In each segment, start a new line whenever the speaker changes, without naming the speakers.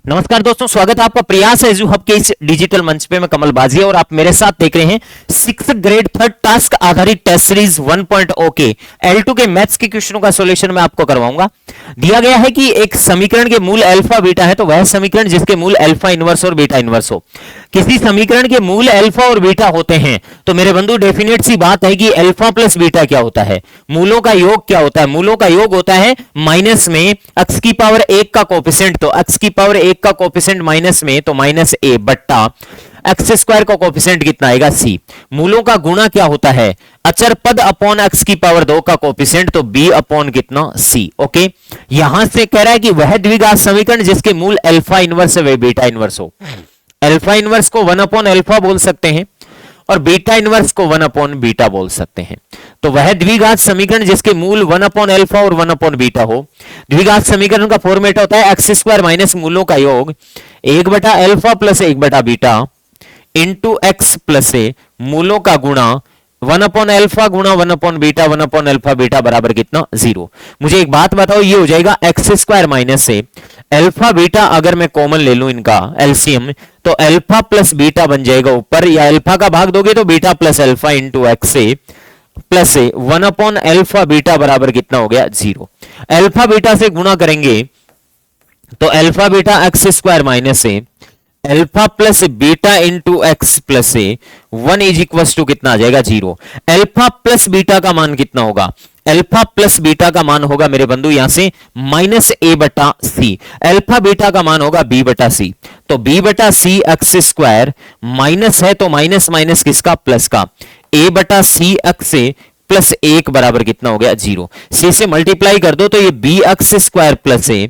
नमस्कार दोस्तों, स्वागत है आपका प्रयास एजू हब के इस डिजिटल मंच पे। मैं कमल बाजी और आप मेरे साथ देख रहे हैं 6th ग्रेड थर्ड टास्क आधारित टेस्ट सीरीज 1.0 के L2 के मैथ्स के क्वेश्चनों का सॉल्यूशन मैं आपको करवाऊंगा। दिया गया है कि एक समीकरण के मूल अल्फा बीटा है, तो वह समीकरण जिसके मूल अल्फा इनवर्स और बीटा इनवर्स हो। किसी समीकरण के मूल अल्फा और बीटा होते हैं तो मेरे बंधु डेफिनेट सी बात है कि अल्फा प्लस बीटा क्या होता है, मूलों का योग क्या होता है। मूलों का योग होता है माइनस में x की पावर 1 का कोफिशिएंट, तो x की पावर 1 का कोफिशिएंट माइनस में तो माइनस a बट्टा एक्स स्क्वायर का कोफिशिएंट कितना आएगा c। मूलों का गुणा क्या होता है, अचर पद अपॉन x की पावर 2 का कोफिशिएंट तो b अपॉन कितना c। ओके, यहां से कह रहा है कि वह द्विघात समीकरण जिसके मूल अल्फा इनवर्स है वह बीटा इनवर्स हो। अल्फा इनवर्स को 1 अपॉन अल्फा बोल सकते हैं और बीटा इनवर्स को 1 अपॉन बीटा बोल सकते हैं। तो वह द्विघात समीकरण जिसके मूल 1 अपॉन अल्फा और 1 अपॉन बीटा हो। द्विघात समीकरण का फॉर्मेट होता है एक्स स्क्वायर माइनस मूलों का योग 1 बटा अल्फा प्लस 1 बटा beta into x plus a मूलों का गुणा 1 अपॉन अल्फा गुणा 1 upon beta 1 upon alpha beta बराबर कितना 0। मुझे एक बात बताओ, ये हो जाएगा एक्स स्क्वायर माइनस से अल्फा बीटा, अगर मैं कॉमन ले लूं इनका एलसीएम तो अल्फा प्लस बीटा बन जाएगा ऊपर, या अल्फा का भाग दोगे तो beta plus alpha into x a plus A 1 upon alpha beta बराबर कितना हो गया 0। अल्फा बीटा से गुणा करेंगे तो alpha beta X square minus A alpha plus beta into x plus A 1 is equal to कितना आ जाएगा 0। अल्फा प्लस बीटा का मान कितना होगा, अल्फा प्लस बीटा का मान होगा मेरे बंधु यहां से माइनस ए बटा सी। अल्फा बीटा का मान होगा बी बटा सी, तो बी बटा सी एक्स स्क्वायर माइनस है तो माइनस माइनस किसका प्लस का, ए बटा सी एक्स ए प्लस 1 बराबर कितना हो गया 0। सी से मल्टीप्लाई कर दो तो ये बी एक्स स्क्वायर प्लस ए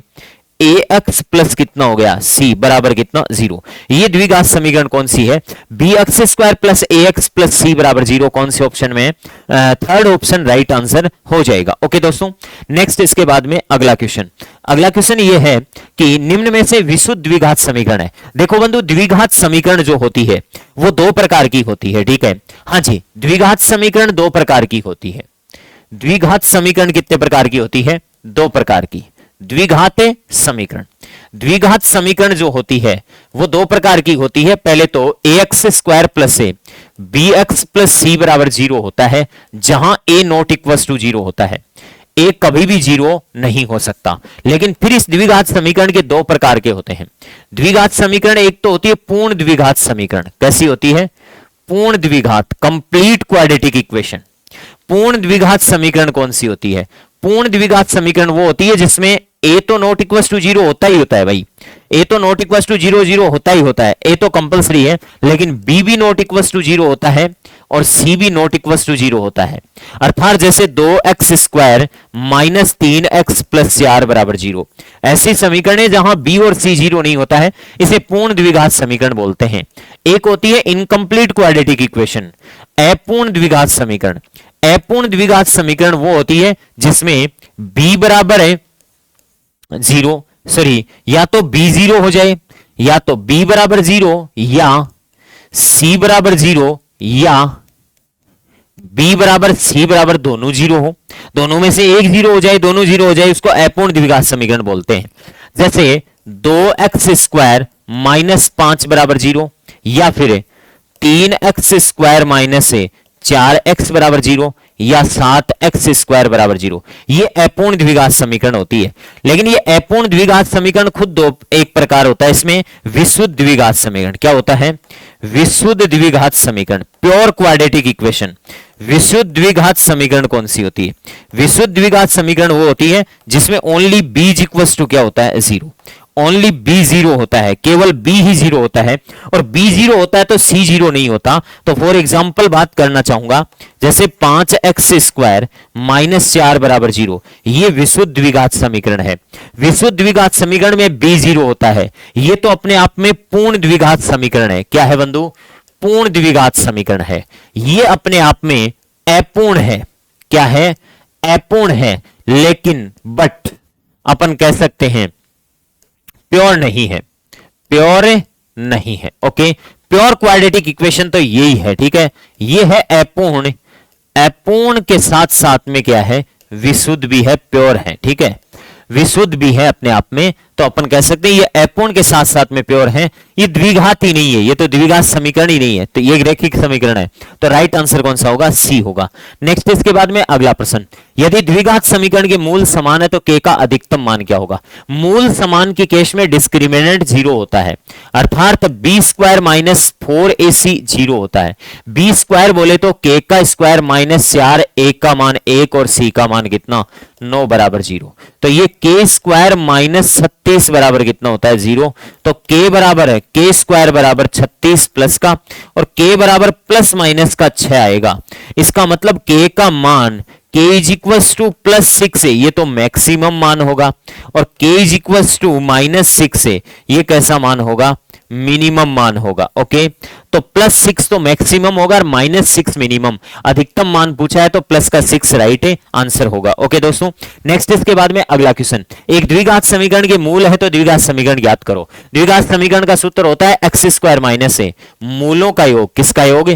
एक्स प्लस कितना हो गया सी बराबर कितना 0। ये द्विघात समीकरण कौन सी है, बी एक्स स्क्वायर प्लस ए एक्स प्लस सी बराबर 0। कौन से ऑप्शन में, थर्ड ऑप्शन राइट आंसर हो जाएगा। ओके दोस्तों, नेक्स्ट इसके बाद में अगला क्वेश्चन ये है कि निम्न में से विशुद्ध द्विघात समीकरण है। देखो बंधु, द्विघात समीकरण जो होती है वो 2 प्रकार की होती है, ठीक है। हाँ जी, द्विघात समीकरण 2 प्रकार की होती है। द्विघात समीकरण कितने प्रकार की होती है, 2 प्रकार की। द्विघात समीकरण जो होती है वो 2 प्रकार की होती है। पहले तो a x square plus a b x plus c बराबर 0 होता है, जहां ए नॉट इक्वल टू 0 होता है। ए कभी भी 0 नहीं हो सकता। लेकिन फिर इस द्विघात समीकरण के 2 प्रकार के होते हैं। द्विघात समीकरण एक तो होती है पूर्ण द्विघात समीकरण। कैसी होती है, पूर्ण द्विघात, कंप्लीट क्वाड्रेटिक इक्वेशन। पूर्ण द्विघात समीकरण कौन सी होती है, पूर्ण द्विघात समीकरण वो होती है जिसमें ए तो नॉट इक्वल टू 0 होता ही होता है भाई, ए तो नॉट इक्वल टू 0 होता ही होता है, ए तो कंपलसरी है। लेकिन बी भी नॉट इक्वल टू 0 होता है और सी भी नॉट इक्वल टू 0 होता है। अर्थात जैसे 2x square minus 3x plus 4 बराबर 0, ऐसी समीकरण है जहां बी और सी 0 नहीं होता है, इसे पूर्ण द्विघात समीकरण बोलते हैं। एक होती है इनकम्प्लीट क्वाड्रेटिक इक्वेशन, अपूर्ण द्विघात समीकरण। अपूर्ण द्विघात समीकरण वो होती है जिसमें b बराबर है 0, सॉरी या तो b 0 हो जाए, या तो b बराबर 0 या c बराबर 0 या b बराबर c बराबर दोनों 0 हो। दोनों में से एक 0 हो जाए, दोनों 0 हो जाए, उसको अपूर्ण द्विघात समीकरण बोलते हैं। जैसे 2x स्क्वायर माइनस 5 बराबर 0 या फिर 3x स्क्वायर माइनस 4x बराबर 0 या 7x स्क्वायर बराबर 0, ये अपूर्ण द्विघात समीकरण होती है। लेकिन ये अपूर्ण द्विघात समीकरण खुद एक प्रकार होता है, इसमें विशुद्ध द्विघात समीकरण। क्या होता है, विशुद्ध द्विघात समीकरण, प्योर क्वाड्रेटिक इक्वेशन। विशुद्ध द्विघात समीकरण कौन सी होती है, विशुद्ध द्विघात समीकरण वो होती है जिसमें ओनली b इक्वल्स टू क्या होता है 0, ओनली b 0 होता है, केवल b ही 0 होता है। और b 0 होता है तो c 0 नहीं होता। तो फॉर एग्जांपल बात करना चाहूंगा, जैसे 5x स्क्वायर माइनस 4 बराबर 0, ये विशुद्ध द्विघात समीकरण है। विशुद्ध द्विघात समीकरण में b 0 होता है, ये तो अपने आप में पूर्ण द्विघात समीकरण है। क्या है बंधु, पूर्ण द्विघात समीकरण है। ये अपने आप में अपूर्ण है। क्या है, अपूर्ण है, लेकिन बट अपन कह सकते हैं प्योर नहीं है, प्योर नहीं है। ओके, प्योर क्वाड्रेटिक इक्वेशन तो यही है, ठीक है। ये है अपूर्ण, अपूर्ण के साथ साथ में क्या है, विशुद्ध भी है, प्योर है, ठीक है। विशुद्ध भी है अपने आप में, तो अपन कह सकते हैं ये एपोन के साथ साथ में प्योर है। ये द्विघात ही नहीं है, ये तो द्विघात समीकरण ही नहीं है, तो ये रैखिक समीकरण है। तो राइट आंसर कौन सा होगा? सी होगा। नेक्स्ट इसके बाद में अगला प्रश्न, यदि द्विघात समीकरण के मूल समान है तो k का अधिकतम मान क्या होगा? मूल समान के केस में डिस्क्रिमिनेंट 0 होता है, अर्थात b स्क्वायर माइनस 4ac 0 होता है। b स्क्वायर बोले तो k का स्क्वायर माइनस 4, a का मान 1 और c का मान कितना? 9 बराबर 0। तो ये k स्क्वायर माइनस 36 बराबर कितना होता है? 0। तो k बराबर है k स्क्वायर बराबर 36 प्लस का, और k बराबर प्लस माइनस का 6 आएगा। इसका मतलब k का मान k is equals to plus 6 है, ये तो मैक्सिमम मान होगा, और k is equals to minus 6 है, ये कैसा मान होगा? मिनिमम मान होगा। ओके, तो प्लस 6 तो मैक्सिमम होगा और माइनस 6 मिनिमम। अधिकतम मान पूछा है तो प्लस का 6 राइट है आंसर होगा। ओके दोस्तों, नेक्स्ट इसके बाद में अगला क्वेश्चन, एक द्विघात समीकरण के मूल है तो द्विघात समीकरण ज्ञात करो। द्विघात समीकरण का सूत्र होता है एक्स स्क्वायर माइनस ए मूलों का योग। किसका योग?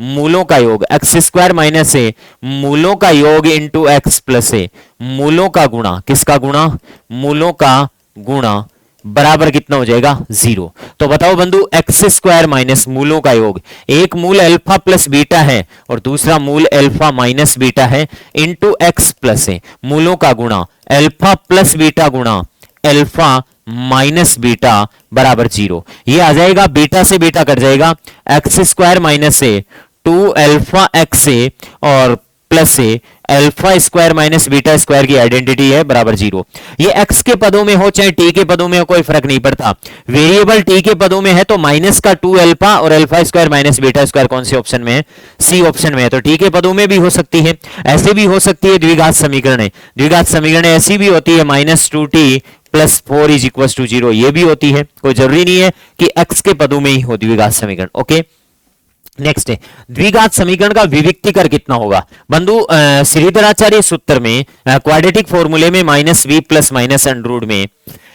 मूलों का योग। एक्स स्क्वायर माइनस ए मूलों का योग इंटू एक्स प्लस ए मूलों का गुणा। किसका गुणा? मूलों का गुणा बराबर कितना हो जाएगा? 0। तो बताओ बंधु, एक्स स्क्वायर माइनस मूलों का योग, एक मूल अल्फा प्लस बीटा है और दूसरा मूल अल्फा माइनस बीटा है, इंटू एक्स प्लस ए मूलों का गुणा अल्फा प्लस बीटा गुणा अल्फा माइनस बीटा बराबर 0। ये आ जाएगा, बीटा से बीटा कट जाएगा, x square minus a 2 alpha x a और plus a alpha square minus beta square की आइडेंटिटी है बराबर 0। ये x के पदों में हो चाहे t के पदों में हो, कोई फर्क नहीं पड़ता। वेरिएबल t के पदों में है तो माइनस का 2 अल्फा और alpha square minus beta square कौन से ऑप्शन में है? सी ऑप्शन में है। तो t के पदों में भी हो सकती है, ऐसे भी हो सकती है। द्विघात समीकरण है, द्विघात समीकरण ऐसी भी होती है, minus 2t plus 4 is equal to 0, ये भी होती है। कोई जरूरी नहीं है कि x के पदों में ही हो द्विघात समीकरण। ओके, नेक्स्ट है, द्विघात समीकरण का विविक्तीकर कितना होगा? बंधु, श्रीधराचार्य सूत्र में क्वाड्रेटिक फॉर्मूले में minus v plus minus under root में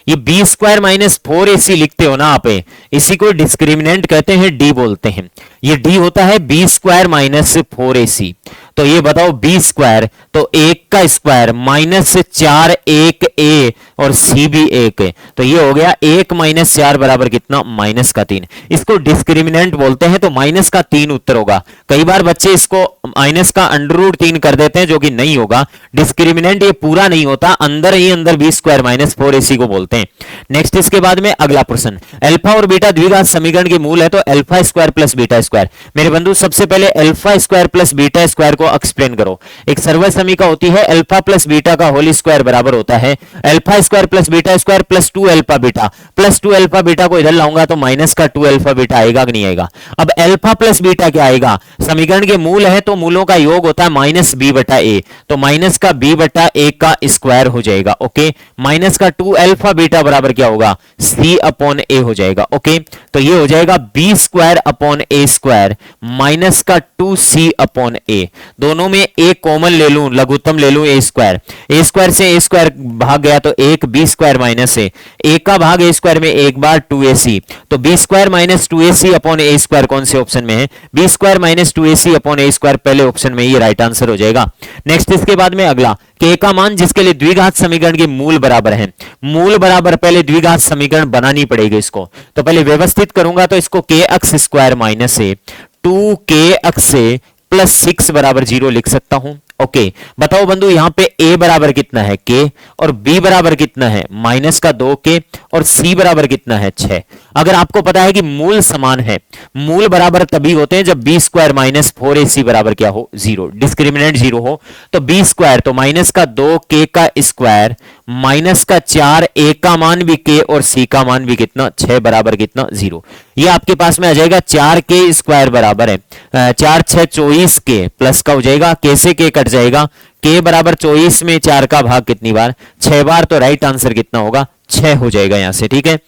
ये बी स्क्वायर माइनस 4ac लिखते हो ना आप, इसी को डिस्क्रिमिनेंट कहते हैं, डी बोलते हैं। ये डी होता है बी स्क्वायर माइनस 4ac। तो ये बताओ बी स्क्वायर, तो 1 का स्क्वायर माइनस 4, 1 a और c भी 1 है, तो ये हो गया 1 माइनस 4 बराबर कितना? माइनस का 3। इसको डिस्क्रिमिनेंट बोलते हैं, तो माइनस का 3 उत्तर होगा। कई बार बच्चे इसको माइनस का अंडर रूट 3 कर देते हैं, जो कि नहीं होगा। डिस्क्रिमिनेंट ये पूरा नहीं होता, अंदर ही अंदर बी स्क्वायर माइनस 4ac को बोलते हैं। नेक्स्ट इसके बाद में अगला प्रश्न, अल्फा और बीटा द्विघात समीकरण के मूल है तो alpha square plus beta square. मेरे बंधु, सबसे पहले alpha square plus beta square को एक्सप्लेन करो। एक सर्वल समीका होती है, अल्फा प्लस बीटा का होल स्क्वायर बराबर होता है alpha square plus beta square plus 2 alpha beta. Plus 2 alpha beta को इधर लाऊंगा तो माइनस का 2 अल्फा बीटा आएगा कि नहीं आएगा? अब अल्फा प्लस बीटा क्या आएगा? समीकरण के मूल है तो मूलों का योग होता है माइनस बी बटा ए, तो माइनस का बी बटा ए का स्क्वायर हो जाएगा। ओके, माइनस का 2 अल्फा बीटा बराबर क्या होगा? सी अपॉन ए हो जाएगा। ओके, तो ये हो जाएगा B square upon a square minus का 2c अपॉन ए। दोनों में ए कॉमन ले लूं, लघुत्तम ले लूं ए स्क्वायर से ए स्क्वायर भाग गया तो 1 बी स्क्वायर माइनस ए का भाग ए स्क्वायर में एक बार 2ac, तो b square minus 2ac upon a square कौन से ऑप्शन में है? B square minus 2ac upon a square पहले ऑप्शन में, ये राइट आंसर हो जाएगा। नेक्स्ट इसके बाद में अगला, k का मान जिसके लिए द्विघात समीकरण के मूल बराबर है। मूल बराबर पहले द्विघात समीकरण बनानी पड़ेगी इसको, तो पहले व्यवस्थित करूंगा तो इसको k एक्स स्क्वायर माइनस ए 2k एक्स प्लस 6 बराबर 0 लिख सकता हूं। ओके, बताओ बंधु, यहां पे a बराबर कितना है? k, और b बराबर कितना है? माइनस का 2k, और c बराबर कितना है? 6। अगर आपको पता है कि मूल समान है, मूल बराबर तभी होते हैं जब b स्क्वायर माइनस 4ac बराबर क्या हो? 0, डिस्क्रिमिनेंट 0 हो। तो b स्क्वायर तो माइनस का 2k का स्क्वायर माइनस का 4, a का मान भी k और c का मान भी कितना? 6 बराबर कितना? 0। ये आपके पास में आ जाएगा 4k स्क्वायर बराबर है 4 6 24k प्लस का हो जाएगा, k से k कट जाएगा, k बराबर 24 में 4 का भाग कितनी बार? 6 बार। तो राइट आंसर कितना होगा? 6 हो जाएगा यहां से। ठीक है,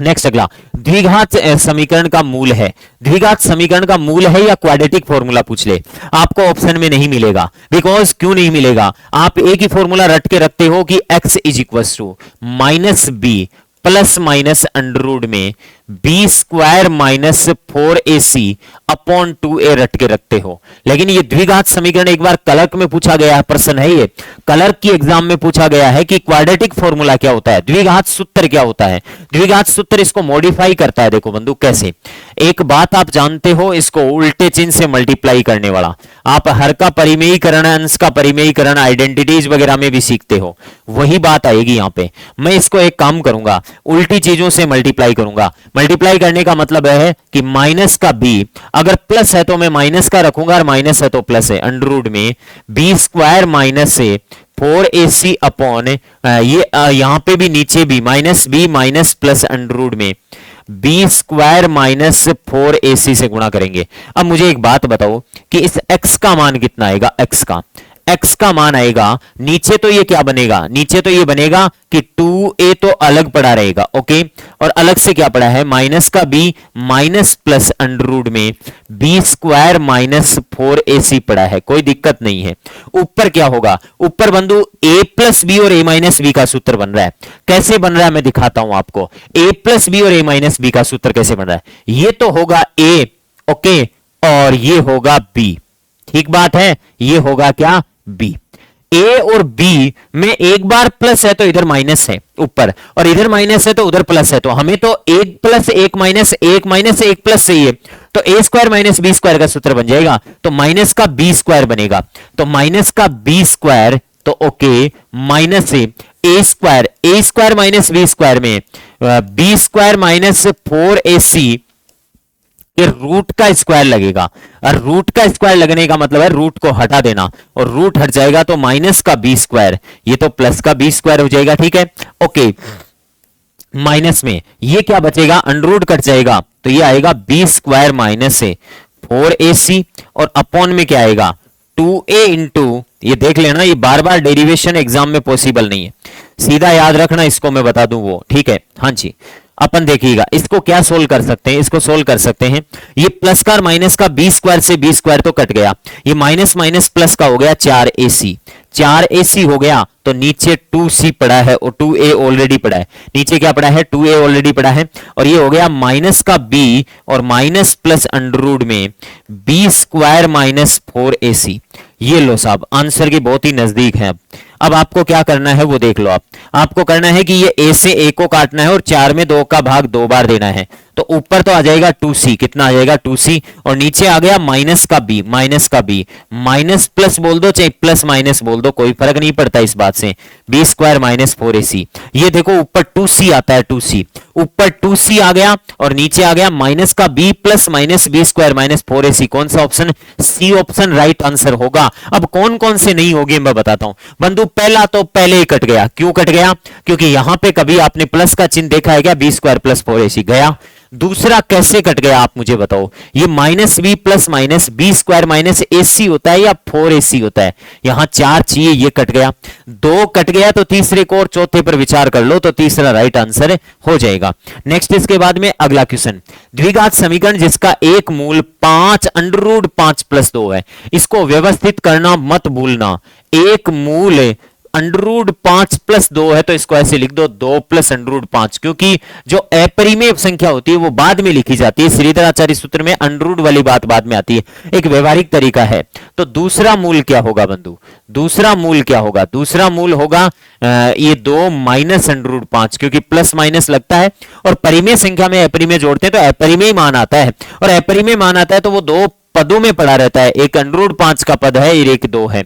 नेक्स्ट अगला, द्विघात समीकरण का मूल है। द्विघात समीकरण का मूल है या क्वाड्रेटिक फॉर्मूला पूछ ले, आपको ऑप्शन में नहीं मिलेगा। बिकॉज क्यों नहीं मिलेगा? आप एक ही फॉर्मूला रट के रखते हो कि x is equal to minus B plus minus under root में B square minus 4ac upon 2a रट के रखते हो। लेकिन ये द्विघात समीकरण एक बार क्लर्क में पूछा गया है, प्रश्न है ये क्लर्क की एग्जाम में पूछा गया है कि क्वाड्रेटिक फॉर्मूला क्या होता है, द्विघात सूत्र क्या होता है। द्विघात सूत्र इसको मॉडिफाई करता है। देखो बंधु कैसे, एक बात आप जानते हो, इसको उल्टे चिन्ह से मल्टीप्लाई करने वाला आप हर का परिमेयीकरण, अंश का परिमेयीकरण, आइडेंटिटीज वगैरह में भी सीखते हो, वही बात आएगी यहां पे। मैं इसको एक काम करूंगा, उल्टी चीजों से मल्टीप्लाई करूंगा। मल्टीप्लाई करने का मतलब है कि माइनस का बी, अगर प्लस है तो मैं माइनस का रखूंगा और माइनस है तो प्लस है, अंडर रूट में बी स्क्वायर माइनस से 4ac अपॉन ये यहां पे भी नीचे भी minus B minus plus under root में बी स्क्वायर माइनस 4ac से गुणा करेंगे। अब मुझे एक बात बताओ कि इस x का मान कितना आएगा, x का मान आएगा, नीचे तो ये क्या बनेगा, नीचे तो ये बनेगा कि 2a तो अलग पड़ा रहेगा, ओके, और अलग से क्या पड़ा है, माइनस का b minus plus under root में बी स्क्वायर माइनस 4ac पड़ा है, कोई दिक्कत नहीं है। ऊपर क्या होगा, ऊपर बंधु a प्लस बी और a माइनस बी का सूत्र बन रहा है। कैसे बन रहा है मैं दिखाता हूं आपको, a प्लस बी और a माइनस बी का सूत्र कैसे बन रहा है। ये तो होगा a, ओके, और ये होगा b, ठीक बात है, ये होगा क्या b। a और b में एक बार प्लस है तो इधर माइनस है ऊपर, और इधर माइनस है तो उधर प्लस है, तो हमें तो एक प्लस एक माइनस एक प्लस चाहिए, तो a square minus B square का सूत्र बन जाएगा, तो माइनस का बी स्क्वायर बनेगा, तो माइनस का बी स्क्वायर, तो ओके, माइनस से a square minus B square में बी स्क्वायर माइनस 4ac ये रूट का स्क्वायर लगेगा, और रूट का स्क्वायर लगने का मतलब है रूट को हटा देना, और रूट हट जाएगा तो माइनस का बी स्क्वायर, ये तो प्लस का बी स्क्वायर हो जाएगा, ठीक है, ओके। माइनस में ये क्या बचेगा, अंडर रूट कट जाएगा, तो ये आएगा बी स्क्वायर माइनस से 4ac, और अपॉन में क्या आएगा 2a इंटू, ये देख लेना, ये बार बार डेरिवेशन एग्जाम में पॉसिबल नहीं है, सीधा याद रखना, इसको मैं बता दूं वो, ठीक है। हाँ जी, अपन देखिएगा इसको क्या सोल्व कर सकते हैं, इसको सोल्व कर सकते हैं, ये प्लस का और माइनस का बी स्क्वायर से बी स्क्वायर तो कट गया, ये माइनस माइनस प्लस का हो गया 4ac हो गया, तो नीचे 2c पड़ा है और 2a ऑलरेडी पड़ा है, नीचे क्या पड़ा है 2a ऑलरेडी पड़ा है, और ये हो गया माइनस का b और माइनस प्लस अंडर रूट में बी स्क्वायर माइनस 4ac। ये लो साहब, आंसर के बहुत ही नजदीक है। अब आपको क्या करना है वो देख लो, आपको करना है कि ये a से a को काटना है और 4 में 2 का भाग 2 बार देना है, तो ऊपर तो आ जाएगा 2c, कितना आ जाएगा 2c, और नीचे आ गया माइनस का b, माइनस प्लस बोल दो चाहे प्लस माइनस बोल दो, कोई फर्क नहीं पड़ता इस बात से, बी स्क्वायर माइनस 4ac। ये देखो ऊपर 2c आता है, 2c ऊपर 2c आ गया, और नीचे आ गया माइनस का b plus minus B square minus 4ac। कौन सा option, C option right answer होगा। अब कौन कौन से नहीं होंगे मैं बताता हूं बंधु। पहला तो पहले ही कट गया, क्यों कट गया, क्योंकि यहां पे कभी आपने प्लस का चिन्ह देखा है क्या, बी स्क्वायर प्लस 4ac गया। दूसरा कैसे कट गया आप मुझे बताओ, ये minus B plus minus B square minus ac होता है या 4ac होता है, यहां 4 चाहिए, ये कट गया। 2 कट गया, तो तीसरे को और चौथे पर विचार कर लो, तो तीसरा राइट आंसर हो जाएगा। नेक्स्ट इसके बाद में अगला क्वेश्चन, द्विघात समीकरण जिसका एक मूल 5 अंडर रूट 5 प्लस 2 है, इसको व्यवस्थित करना मत भूलना। एक मूल अंडर रूट 5 प्लस 2 है, तो इसको ऐसे लिख दो 2 प्लस अंडर रूट 5, क्योंकि जो अपरिमेय संख्या होती है वो बाद में लिखी जाती है, श्रीधर आचार्य सूत्र में अंडर रूट वाली बात बाद में आती है, एक व्यवहारिक तरीका है। तो दूसरा मूल क्या होगा बंधु, दूसरा मूल क्या होगा, दूसरा मूल होगा ये 2 माइनस अंडर रूट 5, क्योंकि प्लस माइनस लगता है और परिमेय संख्या में अपरिमेय जोड़ते हैं तो अपरिमेय मान आता है, और अपरिमेय मान आता है तो वो 2 पदों में पड़ा रहता है, एक अंडर रूट 5 का पद है और एक 2 है।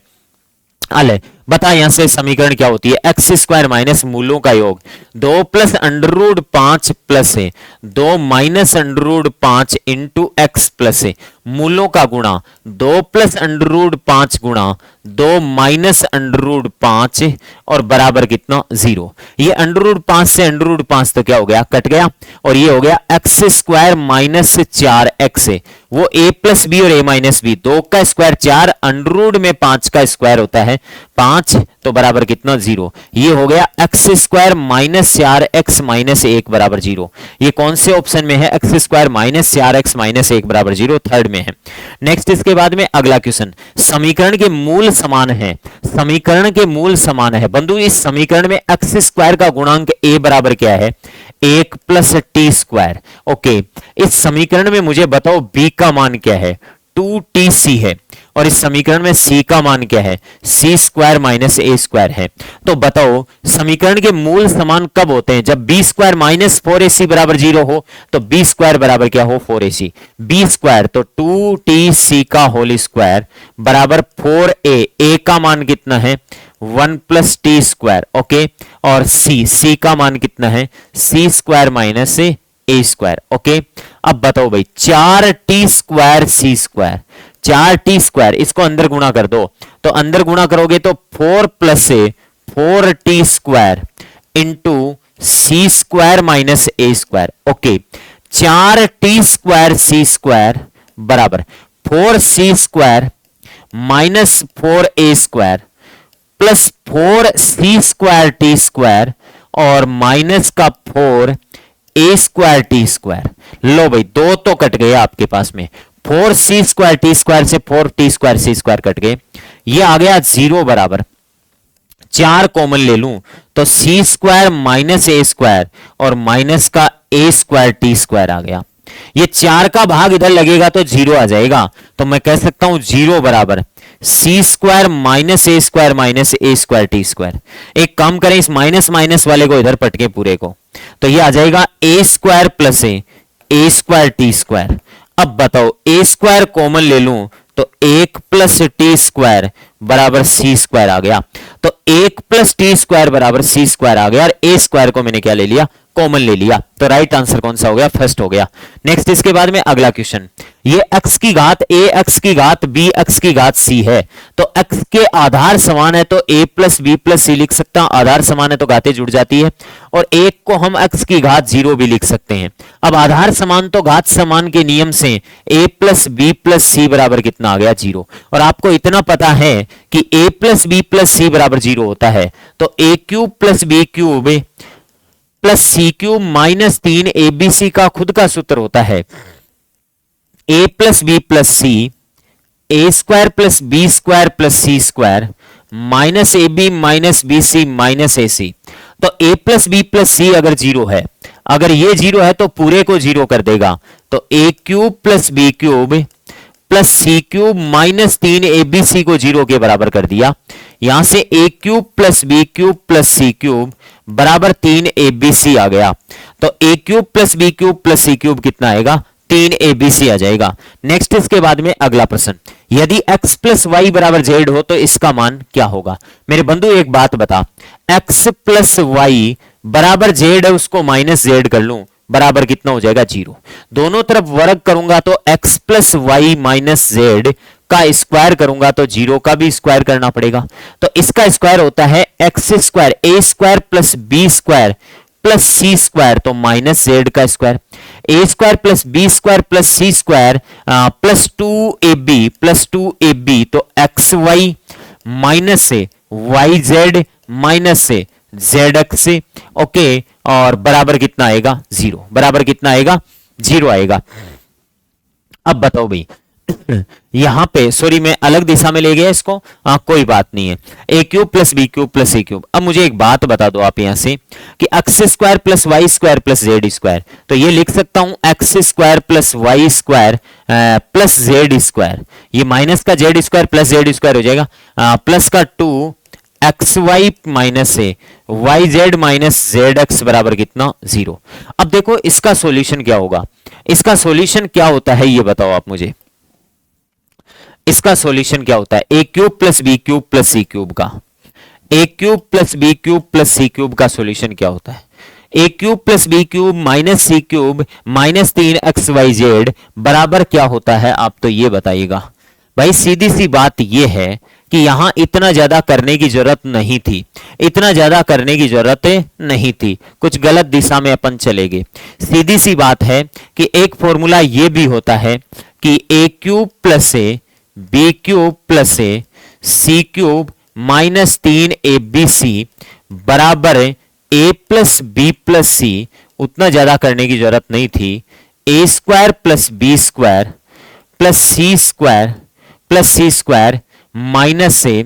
अले बता यहां से समीकरण क्या होती है, एक्स स्क्वायर माइनस मूलों का योग 2 प्लस अंडर रूट 5 प्लस है 2 minus under root 5 into x plus है, मूलों का गुणा 2 प्लस अंडर रूट 5 गुणा 2 माइनस अंडर रूट 5 और बराबर कितना 0। ये अंडर रूट 5 से अंडर रूट 5 तो क्या हो गया, कट गया, और ये हो गया एक्स स्क्वायर माइनस 4x है, वो a प्लस बी और a माइनस बी, 2 का स्क्वायर 4 अंडर रूट में 5 का स्क्वायर होता है 5, तो बराबर कितना 0। ये हो गया x square minus 4x minus 1 बराबर 0। ये कौन से ऑप्शन में है, x square minus 4x minus 1 बराबर 0, थर्ड में है। नेक्स्ट इसके बाद में अगला क्वेश्चन, समीकरण के मूल समान है, समीकरण के मूल समान है बंधु। इस समीकरण में एक्स स्क्वायर का गुणांक a बराबर क्या है, 1 प्लस टी स्क्वायर। ओके, इस समीकरण में मुझे बताओ b का मान क्या है, 2tc है, और इस समीकरण में c का मान क्या है, c स्क्वायर माइनस ए स्क्वायर है। तो बताओ समीकरण के मूल समान कब होते हैं, जब b स्क्वायर माइनस 4ac बराबर 0 हो, तो b स्क्वायर बराबर क्या हो, 4ac। b स्क्वायर तो 2tc का होल स्क्वायर बराबर 4a का मान कितना है, 1 प्लस टी स्क्वायर। ओके, और c का मान कितना है, c स्क्वायर माइनस ए स्क्वायर। ओके, अब बताओ भाई 4t स्क्वायर सी स्क्वायर, 4t स्क्वायर, इसको अंदर गुणा कर दो, तो अंदर गुणा करोगे तो 4 प्लस ए 4t स्क्वायर इंटू सी स्क्वायर माइनस ए स्क्वायर। ओके, 4t स्क्वायर सी स्क्वायर बराबर 4c square minus 4a square plus 4c square T square और माइनस का 4 ए स्क्वायर टी स्क्वायर। लो भाई, दो तो कट गए आपके पास में, 4c स्क्वायर टी स्क्वायर से 4t स्क्वायर सी स्क्वायर कट गए, ये आ गया 0 बराबर 4 कॉमन ले लूं तो सी स्क्वायर माइनस ए स्क्वायर और माइनस का ए स्क्वायर टी स्क्वायर आ गया। ये 4 का भाग इधर लगेगा तो 0 आ जाएगा, तो मैं कह सकता हूं 0 बराबर सी स्क्वायर माइनस ए स्क्वायर टी स्क्वायर। एक काम करें, इस माइनस माइनस वाले को इधर पटके पूरे को, तो ये आ जाएगा ए स्क्वायर प्लस ए स्क्वायर टी स्क्वायर। अब बताओ ए स्क्वायर कॉमन ले लूं तो 1 प्लस टी स्क्वायर बराबर सी स्क्वायर आ गया, तो 1 प्लस टी स्क्वायर बराबर सी स्क्वायर आ गया, और ए स्क्वायर को मैंने क्या ले लिया, कॉमन ले लिया। तो राइट आंसर कौन सा हो गया, फर्स्ट हो गया। नेक्स्ट इसके बाद में अगला क्वेश्चन, ये x की घात a x की घात b x की घात c है, तो x के आधार समान है तो a plus b plus c लिख सकता हूं, आधार समान है तो घातें जुड़ जाती है, और एक को हम x की घात 0 भी लिख सकते हैं। अब आधार समान तो घात समान के नियम से a plus b plus c बराबर कितना आ गया, 0। और आपको इतना पता है कि a plus b plus c बराबर 0 होता है, तो a cube plus b cube plus C cube minus 3 abc का खुद का सूत्र होता है a plus B plus c, a square plus B square plus c square minus A b minus b c minus a c. तो a plus B plus c अगर 0 है, अगर ये 0 है तो पूरे को 0 कर देगा, तो a cube plus B cube plus C cube minus 3 abc को 0 के बराबर कर दिया। यहां से a cube plus B cube plus C cube बराबर 3 abc आ गया, तो a cube plus B cube plus C cube कितना आएगा, 3 abc आ जाएगा। नेक्स्ट इसके बाद में अगला प्रश्न, यदि x प्लस वाई बराबर z हो तो इसका मान क्या होगा। मेरे बंधु एक बात बता, x प्लस वाई बराबर z है, उसको माइनस z कर लूं, बराबर कितना हो जाएगा, 0। दोनों तरफ वर्ग करूंगा तो x plus Y minus z का स्क्वायर करूंगा तो 0 का भी स्क्वायर करना पड़ेगा, तो इसका स्क्वायर होता है एक्स स्क्वायर ए square plus B square plus c square, तो माइनस जेड का स्क्वायर, ए square plus B square plus c square plus 2ab तो एक्स वाई माइनस से वाई जेड माइनस से जेड एक्स। ओके, और बराबर कितना आएगा, 0। बराबर कितना आएगा, 0 आएगा। अब बताओ भाई यहां पे सॉरी मैं अलग दिशा में ले गया इसको, कोई बात नहीं है, ए cube plus B cube plus सी क्यूब। अब मुझे एक बात बता दो आप यहां से कि X square plus Y square plus Z square, तो ये लिख सकता हूं X square plus Y square plus Z square, ये माइनस का Z square plus Z square हो जाएगा, प्लस का 2 एक्स वाई माइनस से Y Z minus Z X बराबर कितना, 0। अब देखो इसका सॉल्यूशन क्या होगा, इसका सॉल्यूशन क्या होता है ये बताओ आप मुझे, इसका सॉल्यूशन क्या होता है, ए cube plus B cube plus सी क्यूब का, a cube plus B cube plus C cube का सॉल्यूशन क्या होता है, ए cube plus B cube minus c cube minus 3 x y z बराबर क्या होता है, आप तो ये बताइएगा। भाई सीधी सी बात ये है कि यहां इतना ज्यादा करने की जरूरत नहीं थी, इतना ज्यादा करने की जरूरत नहीं थी, कुछ गलत दिशा में अपन चले गए। सीधी सी बात है कि एक फॉर्मूला ये भी होता है कि a cube plus a b cube plus a c cube minus 3 abc बराबर a plus B plus c, उतना ज्यादा करने की जरूरत नहीं थी। A square plus B square plus c square minus से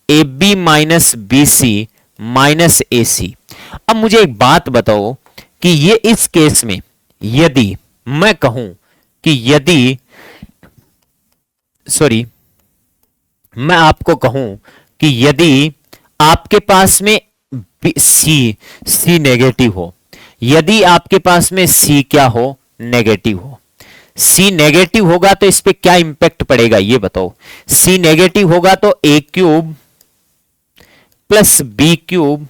a b minus b c minus a c. अब मुझे एक बात बताओ कि ये इस केस में यदि मैं कहूं कि यदि सॉरी मैं आपको कहूं कि यदि आपके पास में सी नेगेटिव हो, यदि आपके पास में सी क्या हो, नेगेटिव हो, सी नेगेटिव होगा तो इस पे क्या इंपैक्ट पड़ेगा ये बताओ। सी नेगेटिव होगा तो ए cube plus B cube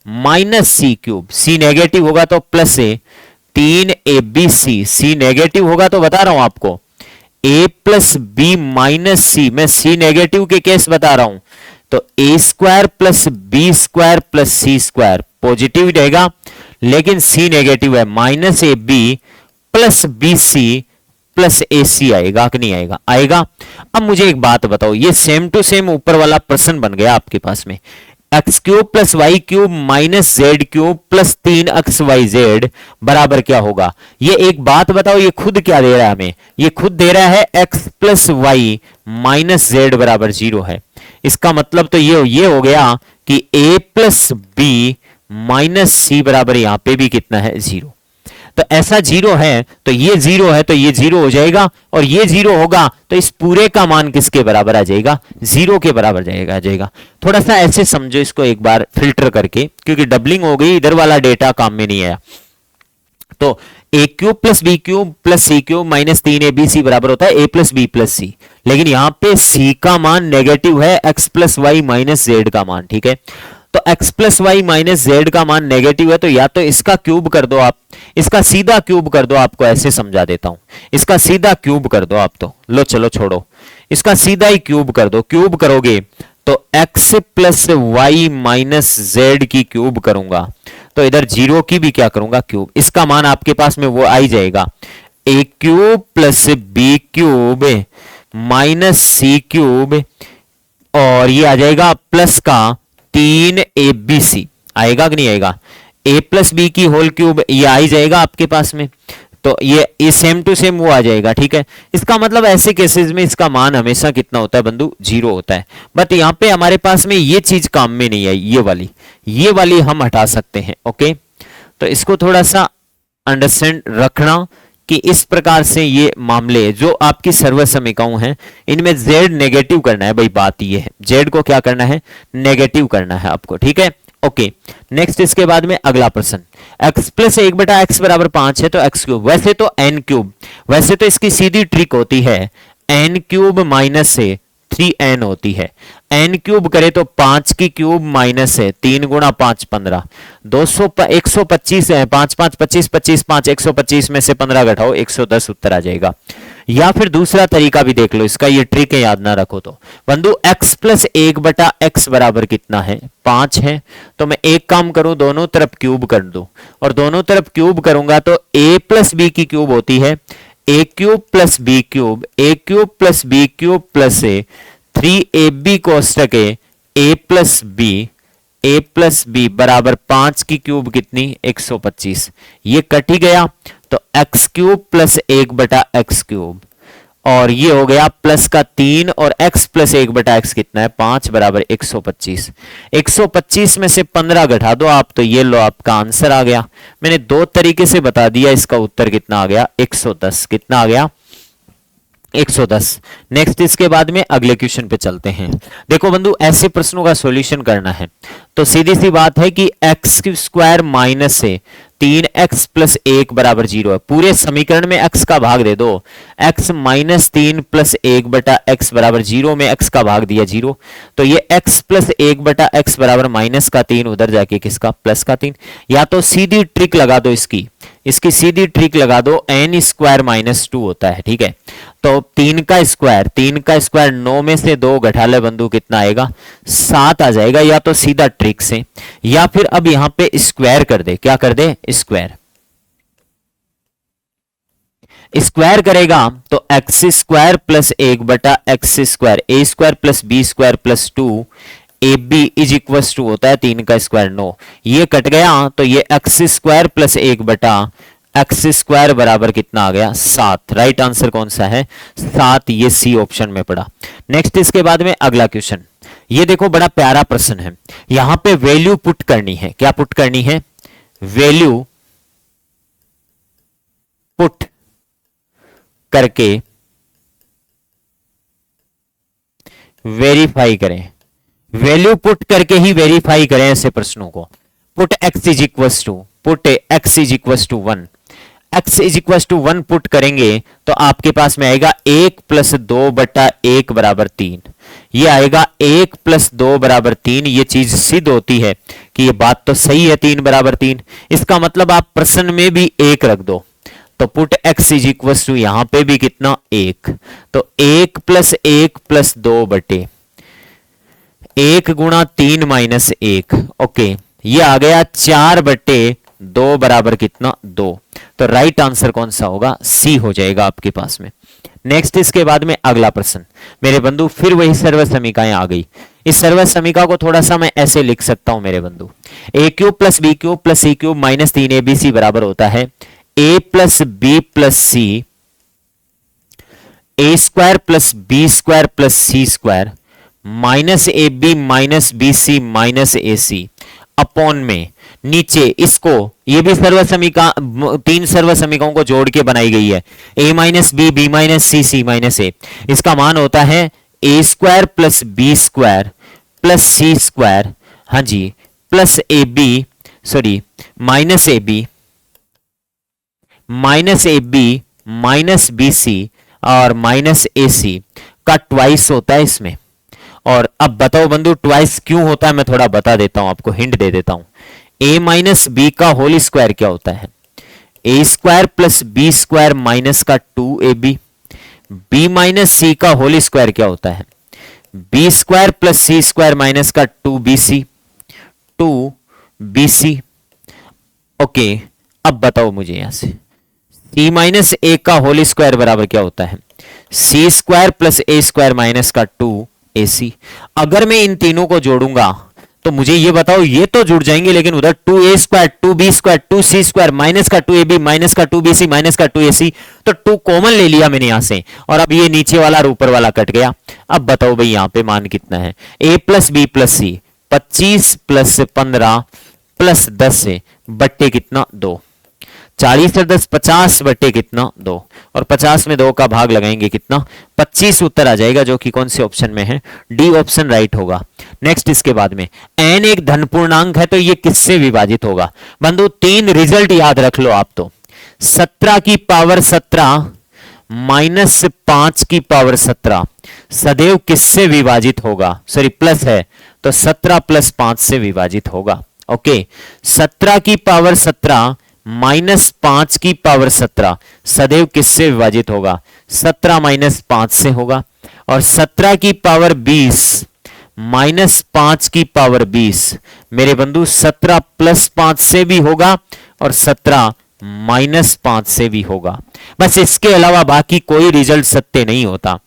minus c cube, c negative होगा तो plus a 3ab C negative होगा तो बता रहा हूं आपको a plus b minus c, मैं सी नेगेटिव के केस बता रहा हूं तो a square plus B square plus c square positive रहेगा, लेकिन सी नेगेटिव है, minus A B plus b c plus a c आएगा कि नहीं आएगा, आएगा। अब मुझे एक बात बताओ, ये सेम टू सेम ऊपर वाला प्रश्न बन गया आपके पास में, X cube plus Y cube minus Z cube plus 3xyz बराबर क्या होगा। ये एक बात बताओ, ये खुद क्या दे रहा है हमें, ये खुद दे रहा है x plus Y minus Z बराबर 0 है। इसका मतलब तो ये हो गया कि a प्लस बी माइनस सी बराबर यहां पे भी कितना है 0। तो ऐसा 0 है तो ये 0 है तो ये 0 हो जाएगा, और ये 0 होगा तो इस पूरे का मान किसके बराबर आ जाएगा, 0 के बराबर आ जाएगा। थोड़ा सा ऐसे समझो इसको एक बार फिल्टर करके, क्योंकि डबलिंग हो गई, इधर वाला डेटा काम में नहीं आया। तो ए cube plus B cube plus सी क्यूब माइनस 3ab बराबर होता है ए प्लस बी प्लस सी, लेकिन यहां पे सी का मान नेगेटिव है, x plus Y minus z का मान, ठीक है। तो x plus Y minus z का मान नेगेटिव है तो या तो इसका क्यूब कर दो आप, इसका सीधा क्यूब कर दो, आपको ऐसे समझा देता हूं, इसका सीधा क्यूब कर दो आप, तो लो चलो छोड़ो, इसका सीधा ही क्यूब कर दो। क्यूब करोगे तो x plus Y minus Z की क्यूब करूंगा तो इधर 0 की भी क्या करूंगा, क्यूब। इसका मान आपके पास में वो आ ही जाएगा, a cube plus B cube minus c cube, और ये आ जाएगा प्लस का 3abc, आएगा कि नहीं आएगा, a प्लस बी की होल क्यूब, ये आ ही जाएगा आपके पास में, तो ये सेम टू सेम वो आ जाएगा, ठीक है। इसका मतलब ऐसे केसेस में इसका मान हमेशा कितना होता है बंधु, 0 होता है। बट यहाँ पे हमारे पास में ये चीज काम में नहीं आई, ये वाली हम हटा सकते हैं, ओके। तो इसको थोड़ा सा अंडरस्टैंड रखना कि इस प्रकार से ये मामले जो आपकी सर्व समीकरण हैं इनमें z नेगेटिव करना है भाई, बात ये है z को क्या करना है, नेगेटिव करना है आपको, ठीक है, ओके। नेक्स्ट इसके बाद में अगला प्रश्न, x प्लस 1/x बराबर 5 है तो x क्यूब, वैसे तो n क्यूब, वैसे तो इसकी सीधी ट्रिक होती है n क्यूब माइनस से 3n होती है, n क्यूब करे तो 5 की क्यूब माइनस है 3 गुणा 5 15, 125 है, 5 5 25 25 5 125 में से 15 घटाओ 110 उत्तर आ जाएगा। या फिर दूसरा तरीका भी देख लो इसका, ये ट्रिक है याद ना रखो तो बंधु, x प्लस 1/x बराबर कितना है, 5 है, तो मैं एक काम करूं, दोनों तरफ क्यूब कर दूं, और दोनों तरफ क्यूब करूंगा तो a प्लस बी की क्यूब होती है ए cube plus B cube, a cube plus B cube plus a 3ab कोष्टक ए प्लस बी बराबर 5 की क्यूब कितनी, 125, ये कट ही गया तो x cube plus 1/x cube, और ये हो गया प्लस का 3 और x प्लस 1/x कितना है 5 बराबर 125। 125 में से 15 घटा दो आप तो ये लो आपका आंसर आ गया। मैंने दो तरीके से बता दिया, इसका उत्तर कितना आ गया 110, कितना आ गया 110। नेक्स्ट इसके बाद में अगले क्वेश्चन पे चलते हैं। देखो बंधु, ऐसे प्रश्नों का सॉल्यूशन करना है तो सीधी सी बात है कि एक्स स्क्वायर माइनस से 3x प्लस 1 बराबर 0 है, पूरे समीकरण में x का भाग दे दो, x माइनस 3 प्लस 1/x बराबर 0 में x का भाग दिया 0, तो ये x प्लस 1/x बराबर माइनस का 3, उधर जाके किसका प्लस का 3। या तो सीधी ट्रिक लगा दो, इसकी सीधी ट्रिक लगा दो, n स्क्वायर माइनस 2 होता है, ठीक है। तो 3 का स्क्वायर 9 में से 2 घटा ले बंधु, कितना आएगा 7 आ जाएगा, या तो सीधा ट्रिक से, या फिर अब यहां पे स्क्वायर कर दे, क्या कर दे स्क्वायर करेगा तो X square plus 1/x square, A square plus B square plus 2 A B is equal to होता है 3 का स्क्वायर 9, ये कट गया तो ये x square plus 1/x square बराबर कितना आ गया 7। राइट आंसर कौन सा है 7, ये सी ऑप्शन में पड़ा। नेक्स्ट इसके बाद में अगला क्वेश्चन, ये देखो बड़ा प्यारा प्रश्न है, यहां पे वैल्यू पुट करनी है, क्या पुट करनी है, वैल्यू पुट करके वेरीफाई करें, वैल्यू पुट करके ही वेरीफाई करें ऐसे प्रश्नों को। Put x is equals to, put x is equals to 1, x is equals to 1 put करेंगे तो आपके पास में आएगा 1 प्लस 2 बटा 1 बराबर 3। ये आएगा 1 प्लस 2 बराबर 3। ये चीज सिद्ध होती है कि ये बात तो सही है, 3 बराबर 3। इसका मतलब आप प्रश्न में भी 1 रख दो, तो put x is equals to यहां पे भी कितना 1, तो 1 प्लस 2 बटे 1 गुणा 3 माइनस 1। ओके, ये आ गया 4 बटे 2 बराबर कितना 2। तो राइट आंसर कौन सा होगा? सी हो जाएगा आपके पास में। नेक्स्ट इसके बाद में अगला प्रश्न मेरे बंधु, फिर वही सर्व समीकाएं आ गई। इस सर्व समीका को थोड़ा सा मैं ऐसे लिख सकता हूं मेरे बंधु, ए cube plus B cube plus C cube minus 3 A B c बराबर होता है ए plus B plus c a square plus B square plus c square minus A b minus b c minus a c upon में नीचे इसको, ये भी सर्व समीका 3 सर्व समीकाओं को जोड़ के बनाई गई है, a minus b b minus c c minus a. इसका मान होता है a square plus B square plus c square, हाँ जी, plus a b, sorry minus A b minus b c और माइनस ए सी का ट्वाइस होता है इसमें। और अब बताओ बंधु ट्वाइस क्यों होता है, मैं थोड़ा बता देता हूं आपको, हिंट दे देता हूं। a माइनस बी का होल स्क्वायर क्या होता है? A square plus B square minus का 2ab। बी माइनस सी का होल स्क्वायर क्या होता है? B square plus c square minus का 2bc। ओके, अब बताओ मुझे यहां से c माइनस ए का होल स्क्वायर बराबर क्या होता है? सी स्क्वायर प्लस ए स्क्वायर माइनस का 2ac। अगर मैं इन तीनों को जोड़ूंगा तो मुझे ये बताओ, ये तो जुड़ जाएंगे लेकिन उधर 2a square 2b square 2c square minus का 2ab माइनस का 2bc माइनस का 2ac, तो 2 कॉमन ले लिया मैंने यहां से, और अब ये नीचे वाला और ऊपर वाला कट गया। अब बताओ भाई यहां पे मान कितना है? a plus B plus C 25 plus 15 plus 10 से बट्टे कितना 2, 40 और 10 50 बट्टे कितना 2, और 50 में 2 का भाग लगाएंगे कितना 25 उत्तर आ जाएगा, जो कि कौन से ऑप्शन में है? डी ऑप्शन राइट होगा। नेक्स्ट इसके बाद में n एक धन पूर्णांक है तो ये किससे विभाजित होगा? बंधु 3 रिजल्ट याद रख लो आप, तो 17 की पावर 17 माइनस 5 की पावर 17 सदैव किससे विभाजित होगा? सॉरी प्लस है तो 17 प्लस 5 से विभाजित होगा। ओके, 17 की पावर 17 माइनस 5 की पावर 17 सदैव किससे विभाजित होगा? 17 माइनस 5 से होगा। और 17 की पावर 20 माइनस 5 की पावर 20 मेरे बंधु 17 प्लस 5 से भी होगा और 17 माइनस 5 से भी होगा। बस इसके अलावा बाकी कोई रिजल्ट सत्य नहीं होता।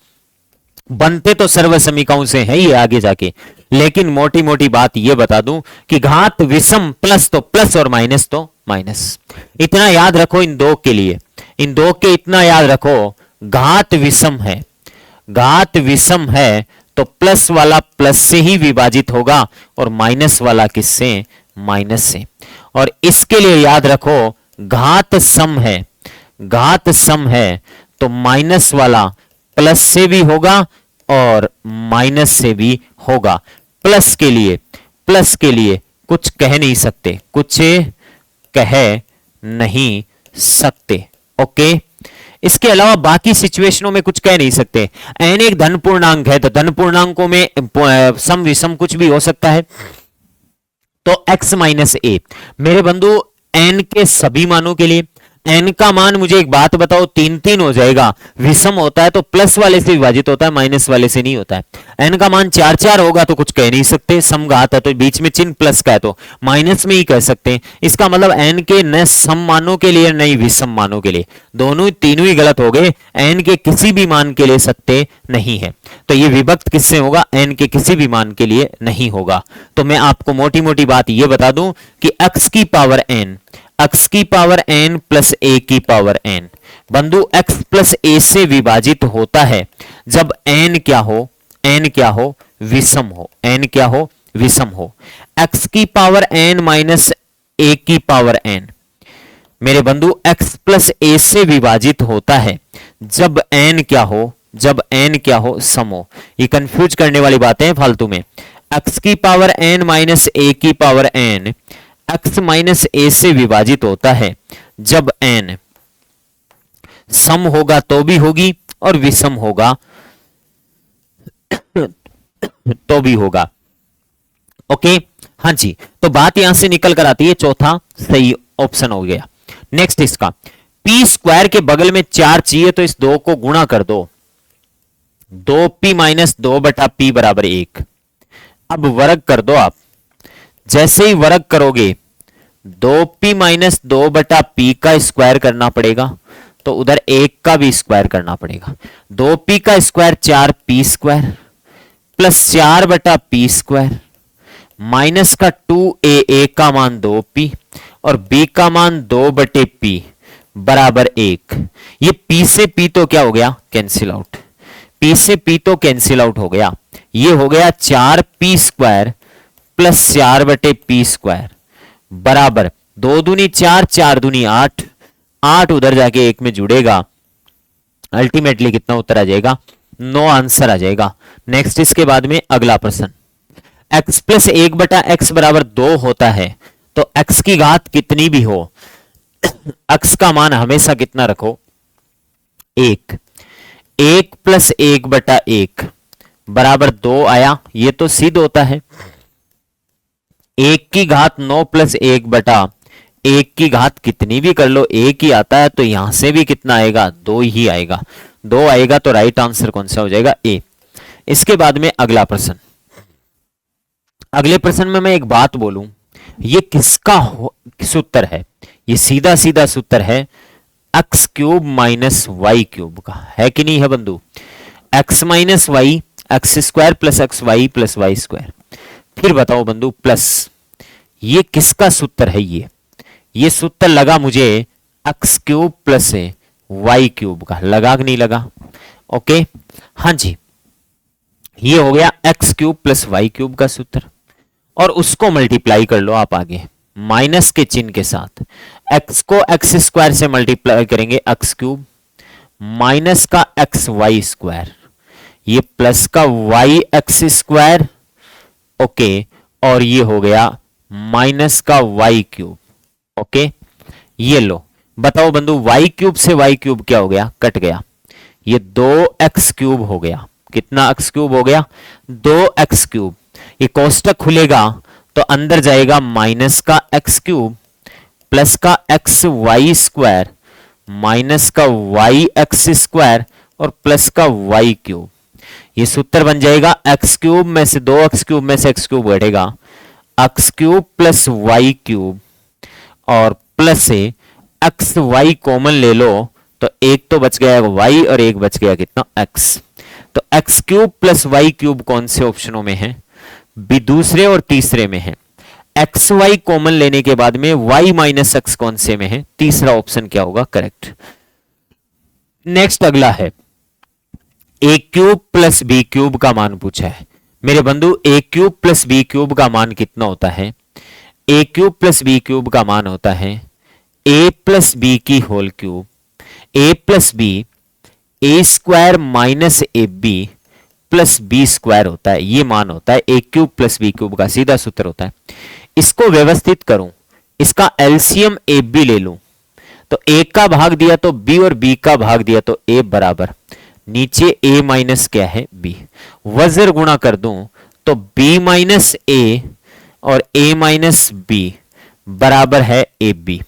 बनते तो सर्व समीकाओं से है ये आगे जाके, लेकिन मोटी मोटी बात ये बता दूं कि घात विषम प्लस तो प्लस और माइनस तो माइनस। इतना याद रखो इन दो के लिए, इन दो के इतना याद रखो, घात विषम है, घात विषम है तो प्लस वाला प्लस से ही विभाजित होगा और माइनस वाला किससे? माइनस से। और इसके लिए याद रखो घात सम है, घात सम है तो माइनस वाला प्लस से भी होगा और माइनस से भी होगा। प्लस के लिए कुछ कह नहीं सकते, कुछ कह नहीं सकते। ओके, इसके अलावा बाकी सिचुएशनों में कुछ कह नहीं सकते। n एक धन पूर्णांक है तो धन पूर्णांकों में सम विषम कुछ भी हो सकता है। तो x माइनस ए मेरे बंधु n के सभी मानों के लिए, n का मान मुझे एक बात बताओ 3 हो जाएगा। विषम होता है तो प्लस वाले से विभाजित होता है, माइनस वाले से नहीं होता है। n का मान 4 होगा तो कुछ कह नहीं सकते, समघात है तो बीच में चिन्ह प्लस का है तो माइनस में ही कह सकते हैं। इसका मतलब n के न सम मानों के लिए नहीं विषम मानों के लिए, दोनों तीनों ही गलत हो गए। n के किसी भी मान के लिए सत्य नहीं है, तो ये विभक्त किससे होगा? n के किसी भी मान के लिए नहीं होगा। तो मैं आपको मोटी मोटी बात ये बता दूं कि x की पावर n, x की पावर n प्लस a की पावर n बंधु x प्लस a से विभाजित होता है जब n क्या हो? n क्या हो? विषम हो। n क्या हो? विषम हो। x की पावर n माइनस a की पावर n मेरे बंधु x प्लस ए से विभाजित होता है जब n क्या हो, जब n क्या हो, सम हो। ये कंफ्यूज करने वाली बातें हैं फालतू में। x की पावर n माइनस ए की पावर n x माइनस ए से विभाजित होता है जब n सम होगा तो भी होगी और विषम होगा तो भी होगा। ओके, हाँ जी, तो बात यहां से निकल कर आती है, चौथा सही ऑप्शन हो गया। नेक्स्ट इसका पी स्क्वायर के बगल में 4 चाहिए तो इस 2 को गुणा कर दो, 2p माइनस 2 बटा p बराबर 1। अब वर्ग कर दो आप, जैसे ही वर्ग करोगे 2p माइनस 2 बटा p का स्क्वायर करना पड़ेगा, तो उधर 1 का भी स्क्वायर करना पड़ेगा। 2p का स्क्वायर 4p स्क्वायर प्लस 4 बटा p स्क्वायर माइनस का 2a का मान 2p और b का मान 2 बटे p बराबर 1। ये p से p तो क्या हो गया, कैंसिल आउट, p से p तो कैंसिल आउट हो गया। ये हो गया 4p स्क्वायर प्लस 4 बटे p स्क्वायर बराबर 2 दूनी 4, 4 दूनी 8, 8 उधर जाके 1 में जुड़ेगा, अल्टीमेटली कितना उत्तर आ जाएगा, 9 आंसर आ जाएगा। नेक्स्ट इसके बाद में अगला प्रश्न, x प्लस 1 बटा x बराबर 2 होता है तो x की घात कितनी भी हो x का मान हमेशा कितना रखो, 1। 1 प्लस 1 बटा 1 बराबर 2 आया, ये तो सिद्ध होता है। 1 की घात 9 प्लस 1 बटा 1 की घात कितनी भी कर लो 1 ही आता है, तो यहां से भी कितना आएगा, 2 ही आएगा। 2 आएगा तो राइट आंसर कौन सा हो जाएगा, ए। इसके बाद में अगला प्रश्न, अगले प्रश्न में मैं एक बात बोलूं, ये किसका सूत्र है, ये सीधा सीधा सूत्र है X cube minus Y cube का, है कि नहीं है बंधु। X minus Y X square plus X Y plus Y square. फिर बताओ बंधु प्लस, ये किसका सूत्र है, ये सूत्र लगा मुझे X cube plus Y cube का, लगा कि नहीं लगा। ओके, हाँ जी, ये हो गया X cube plus Y cube का सूत्र, और उसको मल्टीप्लाई कर लो आप आगे माइनस के चिन्ह के साथ। एक्स को एक्स स्क्वायर से मल्टीप्लाई करेंगे एक्स क्यूब, माइनस का एक्स वाई स्क्वायर, ये प्लस का वाई एक्स स्क्वायर, ओके, और ये हो गया माइनस का वाई क्यूब। ओके, ये लो, बताओ बंधु वाई क्यूब से वाई क्यूब क्या हो गया, कट गया, ये 2x क्यूब हो गया। कितना x क्यूब हो गया, 2x क्यूब। ये कोष्टक खुलेगा तो अंदर जाएगा माइनस का x क्यूब प्लस का एक्स वाई स्क्वायर माइनस का वाई एक्स स्क्वायर और प्लस का वाई क्यूब। ये सूत्र बन जाएगा x क्यूब में से 2x क्यूब में से x क्यूब घटेगा, x cube plus Y cube और प्लस से एक्स वाई कॉमन ले लो तो एक तो बच गया y और एक बच गया कितना x। तो x cube plus Y cube कौन से ऑप्शनों में है, भी दूसरे और तीसरे में है। एक्स वाई कॉमन लेने के बाद में y माइनस एक्स कौन से में है, तीसरा ऑप्शन क्या होगा, करेक्ट। नेक्स्ट अगला है ए क्यूब प्लस बी क्यूब का मान पूछा है। मेरे बंधु ए क्यूब प्लस बी क्यूब का मान कितना होता है, ए क्यूब प्लस बी क्यूब का मान होता है ए प्लस बी की whole cube, A plus B A square minus A B plus B square होता है, ये मान होता है ए क्यूब प्लस बी क्यूब का, सीधा सूत्र होता है। इसको व्यवस्थित करूं, इसका एलसीएम ए बी ले लूं तो ए का भाग दिया तो बी और बी का भाग दिया तो ए बराबर नीचे ए माइनस क्या है बी, वज्र गुणा कर दूं तो बी माइनस ए और ए माइनस बी बराबर है ए बी।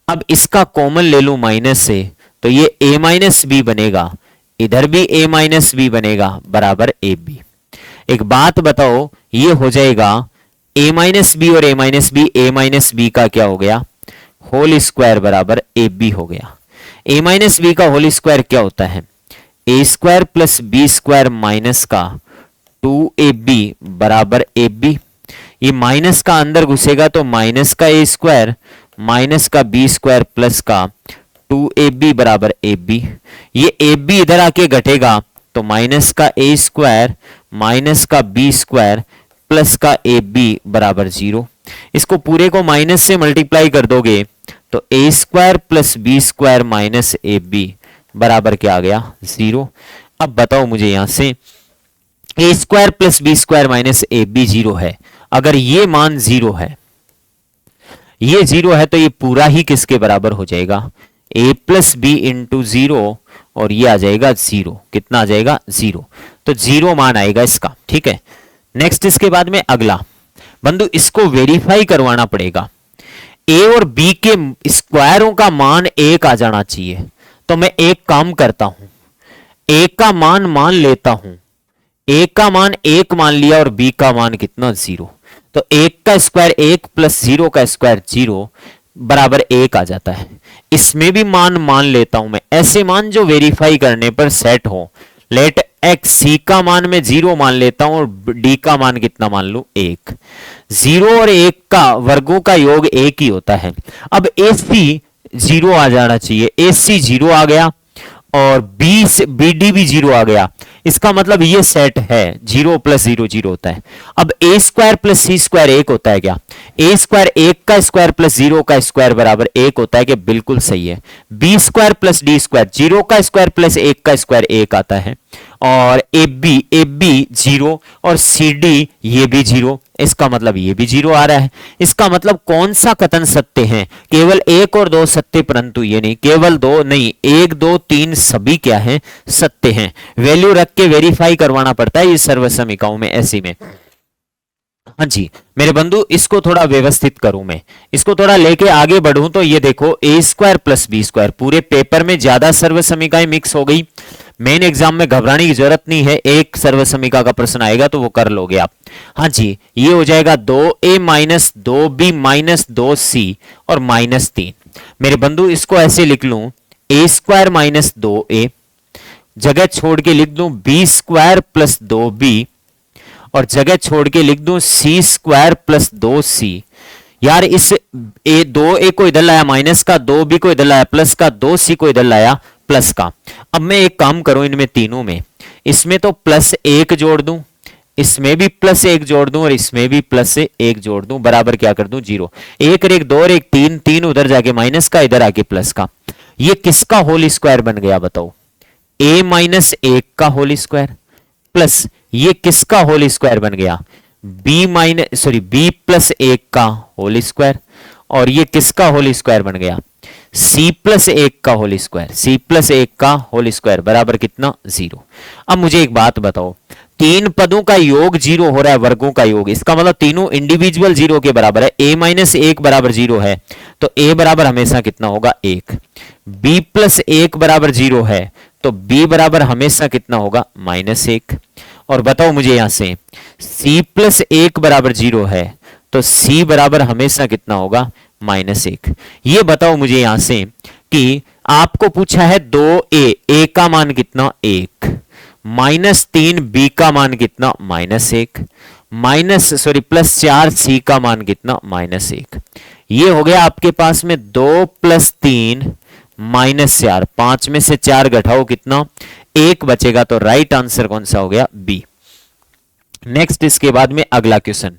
अब इसका कॉमन ले लूं माइनस से तो ये a माइनस बी बनेगा, इधर भी a माइनस बी बनेगा बराबर ए बी। एक बात बताओ, ये हो जाएगा a माइनस बी और a minus B, a minus B का क्या हो गया, होल स्क्वायर बराबर ए बी हो गया। a माइनस बी का होल स्क्वायर क्या होता है, a square plus B square minus का 2ab बराबर ए बी। ये माइनस का अंदर घुसेगा तो माइनस का ए स्क्वायर माइनस का बी स्क्वायर प्लस का 2ab बराबर ए बी। ये ए बी इधर आके घटेगा तो माइनस का ए स्क्वायर माइनस का बी स्क्वायर प्लस का ए बी बराबर 0। इसको पूरे को माइनस से मल्टीप्लाई कर दोगे तो a square plus B square minus A b बराबर क्या आ गया 0। अब बताओ मुझे यहां से a square plus B square minus A b 0 है, अगर ये मान 0 है, ये 0 है तो ये पूरा ही किसके बराबर हो जाएगा a प्लस बी इंटू 0 और ये आ जाएगा 0। कितना आ जाएगा 0, तो 0 मान आएगा इसका। ठीक है, नेक्स्ट इसके बाद में अगला बंधु, इसको वेरीफाई करवाना पड़ेगा। a और b के स्क्वायरों का मान 1 आ जाना चाहिए, तो मैं एक काम करता हूं, a का मान लेता हूं, a का मान 1 मान लिया और b का मान कितना 0, तो 1 का स्क्वायर 1 प्लस 0 का स्क्वायर 0 बराबर 1 आ जाता है। इसमें भी मान लेता हूं मैं, ऐसे मान जो वेरीफाई करने पर सेट हो। लेट एक्स, सी का मान मैं 0 मान लेता हूं और डी का मान कितना मान लू 1। 0 और 1 का वर्गों का योग 1 ही होता है। अब ए सी 0 आ जाना चाहिए, ए सी 0 आ गया और बी डी भी 0 आ गया, इसका मतलब ये सेट है 0 प्लस 0 0 होता है। अब ए स्क्वायर प्लस सी स्क्वायर 1 होता है क्या, ए स्क्वायर 1 का स्क्वायर प्लस 0 का स्क्वायर बराबर 1 होता है कि बिल्कुल सही है। B square plus D square 0 का स्क्वायर प्लस 1 का स्क्वायर 1 आता है, और ए बी 0 और सी डी ये भी 0, इसका मतलब ये भी 0 आ रहा है। इसका मतलब कौन सा कथन सत्य है, केवल 1 और 2 सत्य, परंतु ये नहीं, केवल 2 नहीं, 1 2 3 सभी क्या है सत्य हैं। वैल्यू रख के वेरीफाई करवाना पड़ता है ये सर्वसमीकाओं में, ऐसी में। हाँ जी मेरे बंधु, इसको थोड़ा व्यवस्थित करूं मैं, इसको थोड़ा लेके आगे बढ़ूं तो ये देखो ए स्क्वायर प्लस बी स्क्वायर, पूरे पेपर में ज्यादा सर्वसमीकाएं मिक्स हो गई। मेन एग्जाम में घबराने की जरूरत नहीं है, एक सर्वसमीका का प्रश्न आएगा तो वो कर लोगे आप। हाँ जी, ये हो जाएगा 2a minus 2b minus 2c और माइनस 3। मेरे बंधु इसको ऐसे लिख लूं, ए स्क्वायर माइनस 2a, जगह छोड़ के लिख दूं बी स्क्वायर प्लस 2b और जगह छोड़ के लिख दूं सी स्क्वायर प्लस 2c। यार इस ए को इधर लाया माइनस का, 2b को इधर लाया प्लस का, 2c को इधर लाया प्लस का। अब मैं एक काम करूं, इनमें तीनों में, इसमें तो प्लस 1 जोड़ दूं, इसमें भी प्लस 1 जोड़ दूं और इसमें भी प्लस 1 जोड़ दूं, बराबर क्या कर दूं 0। 1 और 1 2 और 1 3, 3 उधर जाके माइनस का, इधर आके प्लस का। ये किसका होल स्क्वायर बन गया बताओ, a माइनस 1 का होल स्क्वायर प्लस ये किसका होल स्क्वायर बन गया, b प्लस 1 का होल स्क्वायर, और ये किसका होल स्क्वायर बन गया c प्लस 1 का होल स्क्वायर, c प्लस 1 का होल स्क्वायर बराबर कितना 0। अब मुझे एक बात बताओ, तीन पदों का योग 0 हो रहा है, वर्गों का योग, इसका मतलब तीनों इंडिविजुअल 0 के बराबर है। a माइनस 1 बराबर 0 है तो a बराबर हमेशा कितना होगा 1। b प्लस 1 बराबर 0 है तो b बराबर हमेशा कितना होगा -1। और बताओ मुझे यहां से c प्लस 1 बराबर 0 है तो c बराबर हमेशा कितना होगा -1। ये बताओ मुझे यहां से कि आपको पूछा है 2a, a का मान कितना 1, -3 b का मान कितना -1, प्लस 4 c का मान कितना -1। ये हो गया आपके पास में 2 + 3 -4, 5 में से 4 घटाओ कितना 1 बचेगा, तो राइट आंसर कौन सा हो गया बी। नेक्स्ट इसके बाद में अगला question,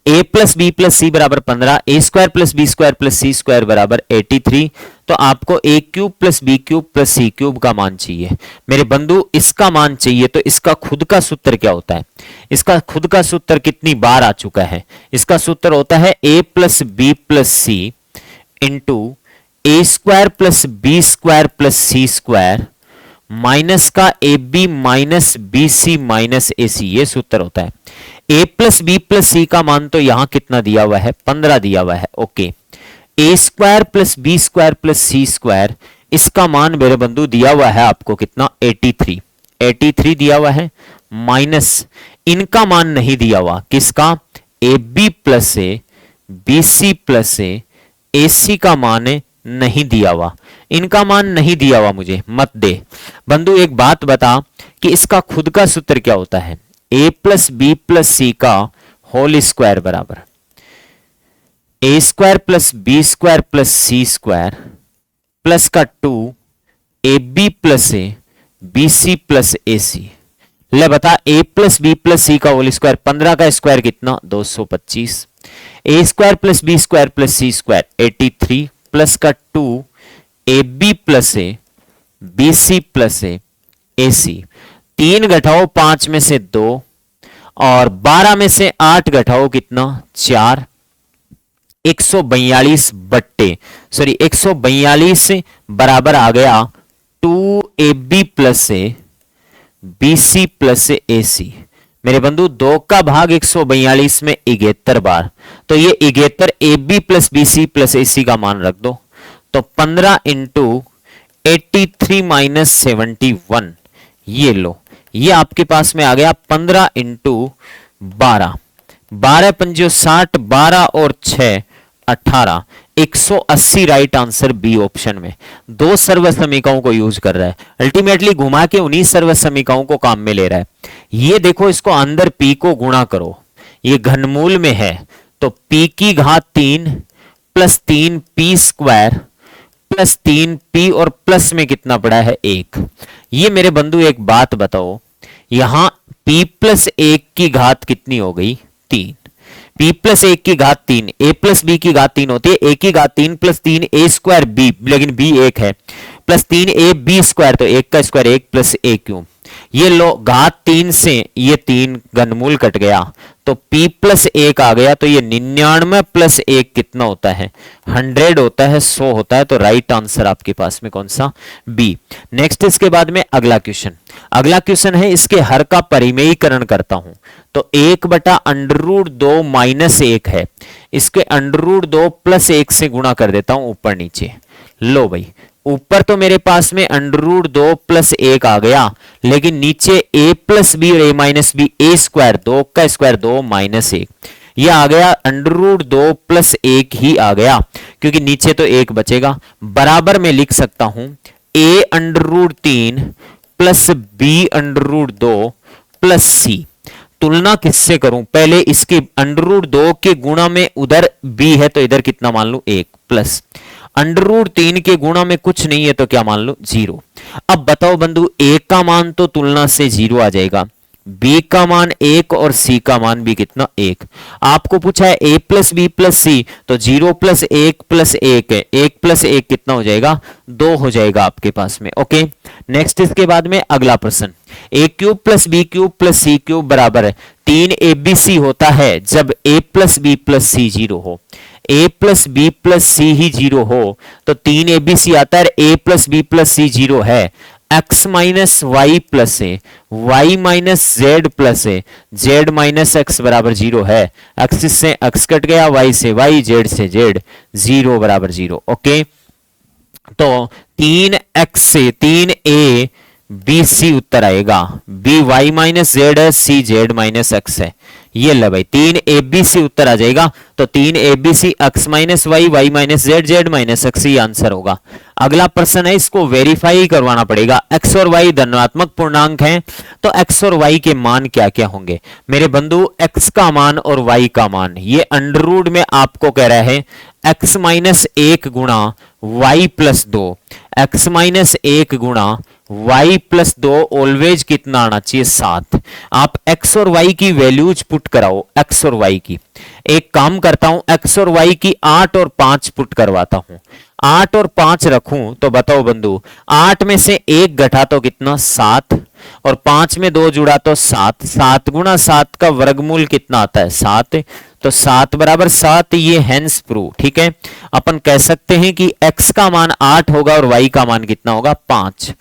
a plus B plus c बराबर 15, a square plus B square plus c square बराबर 83। तो आपको a cube plus B cube plus C cube का मान चाहिए। मेरे बंधु इसका मान चाहिए तो इसका खुद का सूत्र क्या होता है, इसका खुद का सूत्र कितनी बार आ चुका है, इसका सूत्र होता है a plus B plus c into a square plus B square plus c square minus का a b minus b c minus a c, ये सूत्र होता है। a plus B plus c का मान तो यहां कितना दिया हुआ है 15 दिया हुआ है, okay. A square plus B square plus c square, इसका मान मेरे बंधु दिया हुआ है आपको कितना 83 दिया हुआ है, माइनस इनका मान नहीं दिया हुआ, किसका a B plus a B c plus a c का मान नहीं दिया हुआ, इनका मान नहीं दिया हुआ, मुझे मत दे बंधु। एक बात बता कि इसका खुद का सूत्र क्या होता है, a plus B plus c का होल स्क्वायर बराबर a square plus B square plus c square plus का 2 A B plus a B c plus a c. ले बता a plus B plus c का होल स्क्वायर, 15 का square कितना 225, a square plus B square plus c square 83 plus का 2 A B plus a B c plus a c. 3 घटाओ 5 में से 2 और 12 में से 8 घटाओ कितना 4। 142 बराबर आ गया 2 A B plus a B c plus a c. मेरे बंधु 2 का भाग 142 में 71 बार, तो ये 71 a B plus b c plus a c का मान रख दो। तो 15 इंटू 83 माइनस 71, ये लो, ये आपके पास में आ गया 15 इंटू 12, 12 पंजो 60, 12 और 6 18, 180 राइट आंसर बी ऑप्शन में। 2 सर्व समीकरणों को यूज कर रहा है, अल्टीमेटली घुमा के उन्हीं सर्व समीकरणों को काम में ले रहा है। ये देखो, इसको अंदर पी को गुणा करो, ये घनमूल में है, तो पी की घात 3 plus 3 P square plus 3 P और प्लस में कितना पड़ा है 1। ये मेरे बंधु एक बात बताओ, यहां p प्लस 1 की घात कितनी हो गई 3, p प्लस 1 की घात 3, a प्लस b की घात 3 होती है, a की घात 3 प्लस 3 a स्क्वायर b, लेकिन b 1 है, प्लस 3 a b स्क्वायर, तो 1 का स्क्वायर 1 प्लस a क्यूब। ये लो, घात 3 से ये 3 घनमूल कट गया, तो p प्लस 1 आ गया, तो ये 99 प्लस 1 कितना होता है 100 होता है, 100 होता है। तो राइट आंसर आपके पास में कौन सा बी। नेक्स्ट इसके बाद में अगला क्वेश्चन है, इसके हर का परिमेयीकरण करता हूं, तो 1/√2 माइनस 1 है, इसके √2 प्लस 1 से गुणा कर देता हूं ऊपर नीचे। लो भाई, ऊपर तो मेरे पास में √2 प्लस 1 आ गया, लेकिन नीचे a प्लस बी और a minus B, a square 2 का स्क्वायर 2 माइनस 1, यह आ गया √2 प्लस 1 ही आ गया, क्योंकि नीचे तो 1 बचेगा। बराबर में लिख सकता हूं a√3 plus b√2 plus c। तुलना किससे करूं, पहले इसके √2 के गुणा में उधर b है, तो इधर कितना मान लूं 1, प्लस √3 के गुणा में कुछ नहीं है, तो क्या मान लो 0। अब बताओ बंधु, a का मान तो तुलना से 0 आ जाएगा, b का मान 1 और c का मान भी कितना 1। आपको पूछा है a प्लस बी प्लस सी, तो 0 प्लस 1 प्लस 1 है, 1 प्लस 1 कितना हो जाएगा 2 हो जाएगा आपके पास में। ओके, नेक्स्ट इसके बाद में अगला प्रश्न, a cube plus B cube plus C cube बराबर है 3 ABC होता है जब a plus B plus C 0 हो। a plus B plus C ही 0 हो, तो 3 ABC आता है, a plus B plus C 0 है, x minus Y plus A, Y minus Z plus A, Z minus X बराबर 0 है, x से x कट गया, y से y, z से z, 0 बराबर 0। ओके, तो 3x से 3a बी सी उत्तर आएगा, b y माइनस जेड है, c जेड माइनस एक्स है। ये ले भाई 3 ए बी सी उत्तर आ जाएगा, तो 3 A B C X minus Y, Y minus Z, Z minus X ही आंसर होगा। अगला प्रश्न है, इसको वेरीफाई करवाना पड़ेगा, एक्स और वाई धनात्मक पूर्णांक हैं, तो एक्स और वाई के मान क्या क्या होंगे मेरे बंधु। एक्स का मान और वाई का मान, ये अंडर में आपको कह रहा है एक्स माइनस 1 गुणा वाई प्लस 2, एक्स माइनस 1 गुणा y प्लस 2 ऑलवेज कितना आना चाहिए 7। आप x और y की वैल्यूज पुट कराओ, x और y की। एक काम करता हूं, x और y की 8 और 5 पुट करवाता हूं, 8 और 5 रखूं तो बताओ बंधु, 8 में से 1 घटा तो कितना 7, और 5 में 2 जुड़ा तो 7, 7 गुणा 7 का वर्गमूल कितना आता है 7, तो 7 बराबर 7, ये हेंस प्रूव। ठीक है, अपन कह सकते हैं कि x का मान 8 होगा और y का मान कितना होगा 5।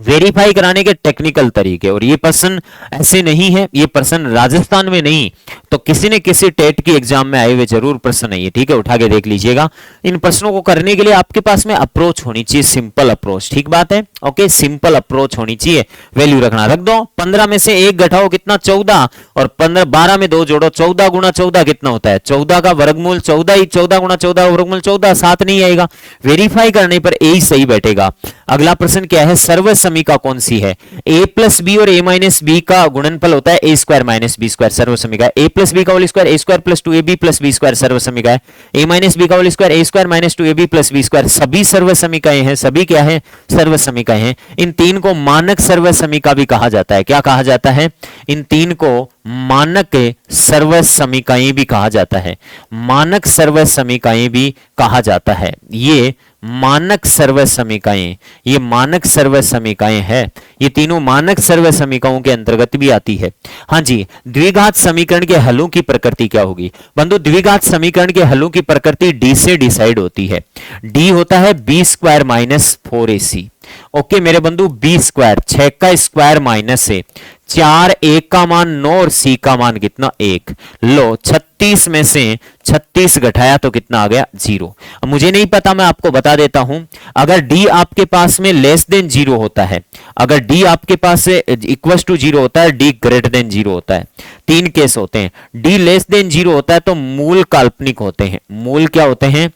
वेरीफाई कराने के टेक्निकल तरीके, और ये प्रश्न ऐसे नहीं है, ये प्रश्न राजस्थान में नहीं तो किसी न किसी टेट की एग्जाम में आए हुए जरूर प्रश्न है ये। ठीक है, उठा के देख लीजिएगा। इन प्रश्नों को करने के लिए आपके पास में अप्रोच होनी चाहिए, सिंपल अप्रोच। ठीक बात है, ओके, सिंपल अप्रोच होनी चाहिए। वैल्यू रखना, रख दो, 15 में से 1 घटाओ कितना 14, और 12 में 2 जोड़ो, 14 गुणा 14 कितना होता है 14 का वर्गमूल 14 ही, 14 गुणा 14 का वर्गमूल 14, 7 नहीं आएगा। वेरीफाई करने पर यही सही बैठेगा। अगला प्रश्न क्या है, सर्व समीका कौन सी है? a प्लस बी और a माइनस बी का गुणनफल होता है a square minus B square, सर्व समीका। a प्लस बी का whole square a square plus 2ab plus B square, सर्व समीका है। a माइनस बी का whole square a square minus 2ab plus B square, सभी सर्व समीकाएं हैं। सभी क्या है? सर्व समीकाएं हैं। इन तीन को मानक सर्व समीका भी कहा जाता है। क्या कहा जाता है? इन तीन को मानक सर्व समीकाएं भी कहा जाता है। मानक सर्व समीकाएं भी कहा जाता है। ये मानक सर्व समीकाएं, ये मानक सर्व समीकाएं है। ये तीनों मानक सर्व समीकाओं के अंतर्गत भी आती है। हाँ जी, द्विघात समीकरण के हलों की प्रकृति क्या होगी? बंधु, द्विघात समीकरण के हलों की प्रकृति डी से डिसाइड होती है। डी होता है B square minus 4ac। Okay मेरे बंधु, बी स्क्वायर 6 का स्क्वायर माइनस से 4, 1 का मान 9 और सी का मान कितना? 1। लो 36 में से 36 घटाया तो कितना आ गया? 0। अब मुझे नहीं पता, मैं आपको बता देता हूं। अगर डी आपके पास में लेस देन 0 होता है, अगर डी आपके पास से इक्वल टू 0 होता है, डी ग्रेटर देन 0 होता है, तीन केस होते हैं। डी लेस देन 0 होता है तो मूल काल्पनिक होते हैं। मूल क्या होते हैं?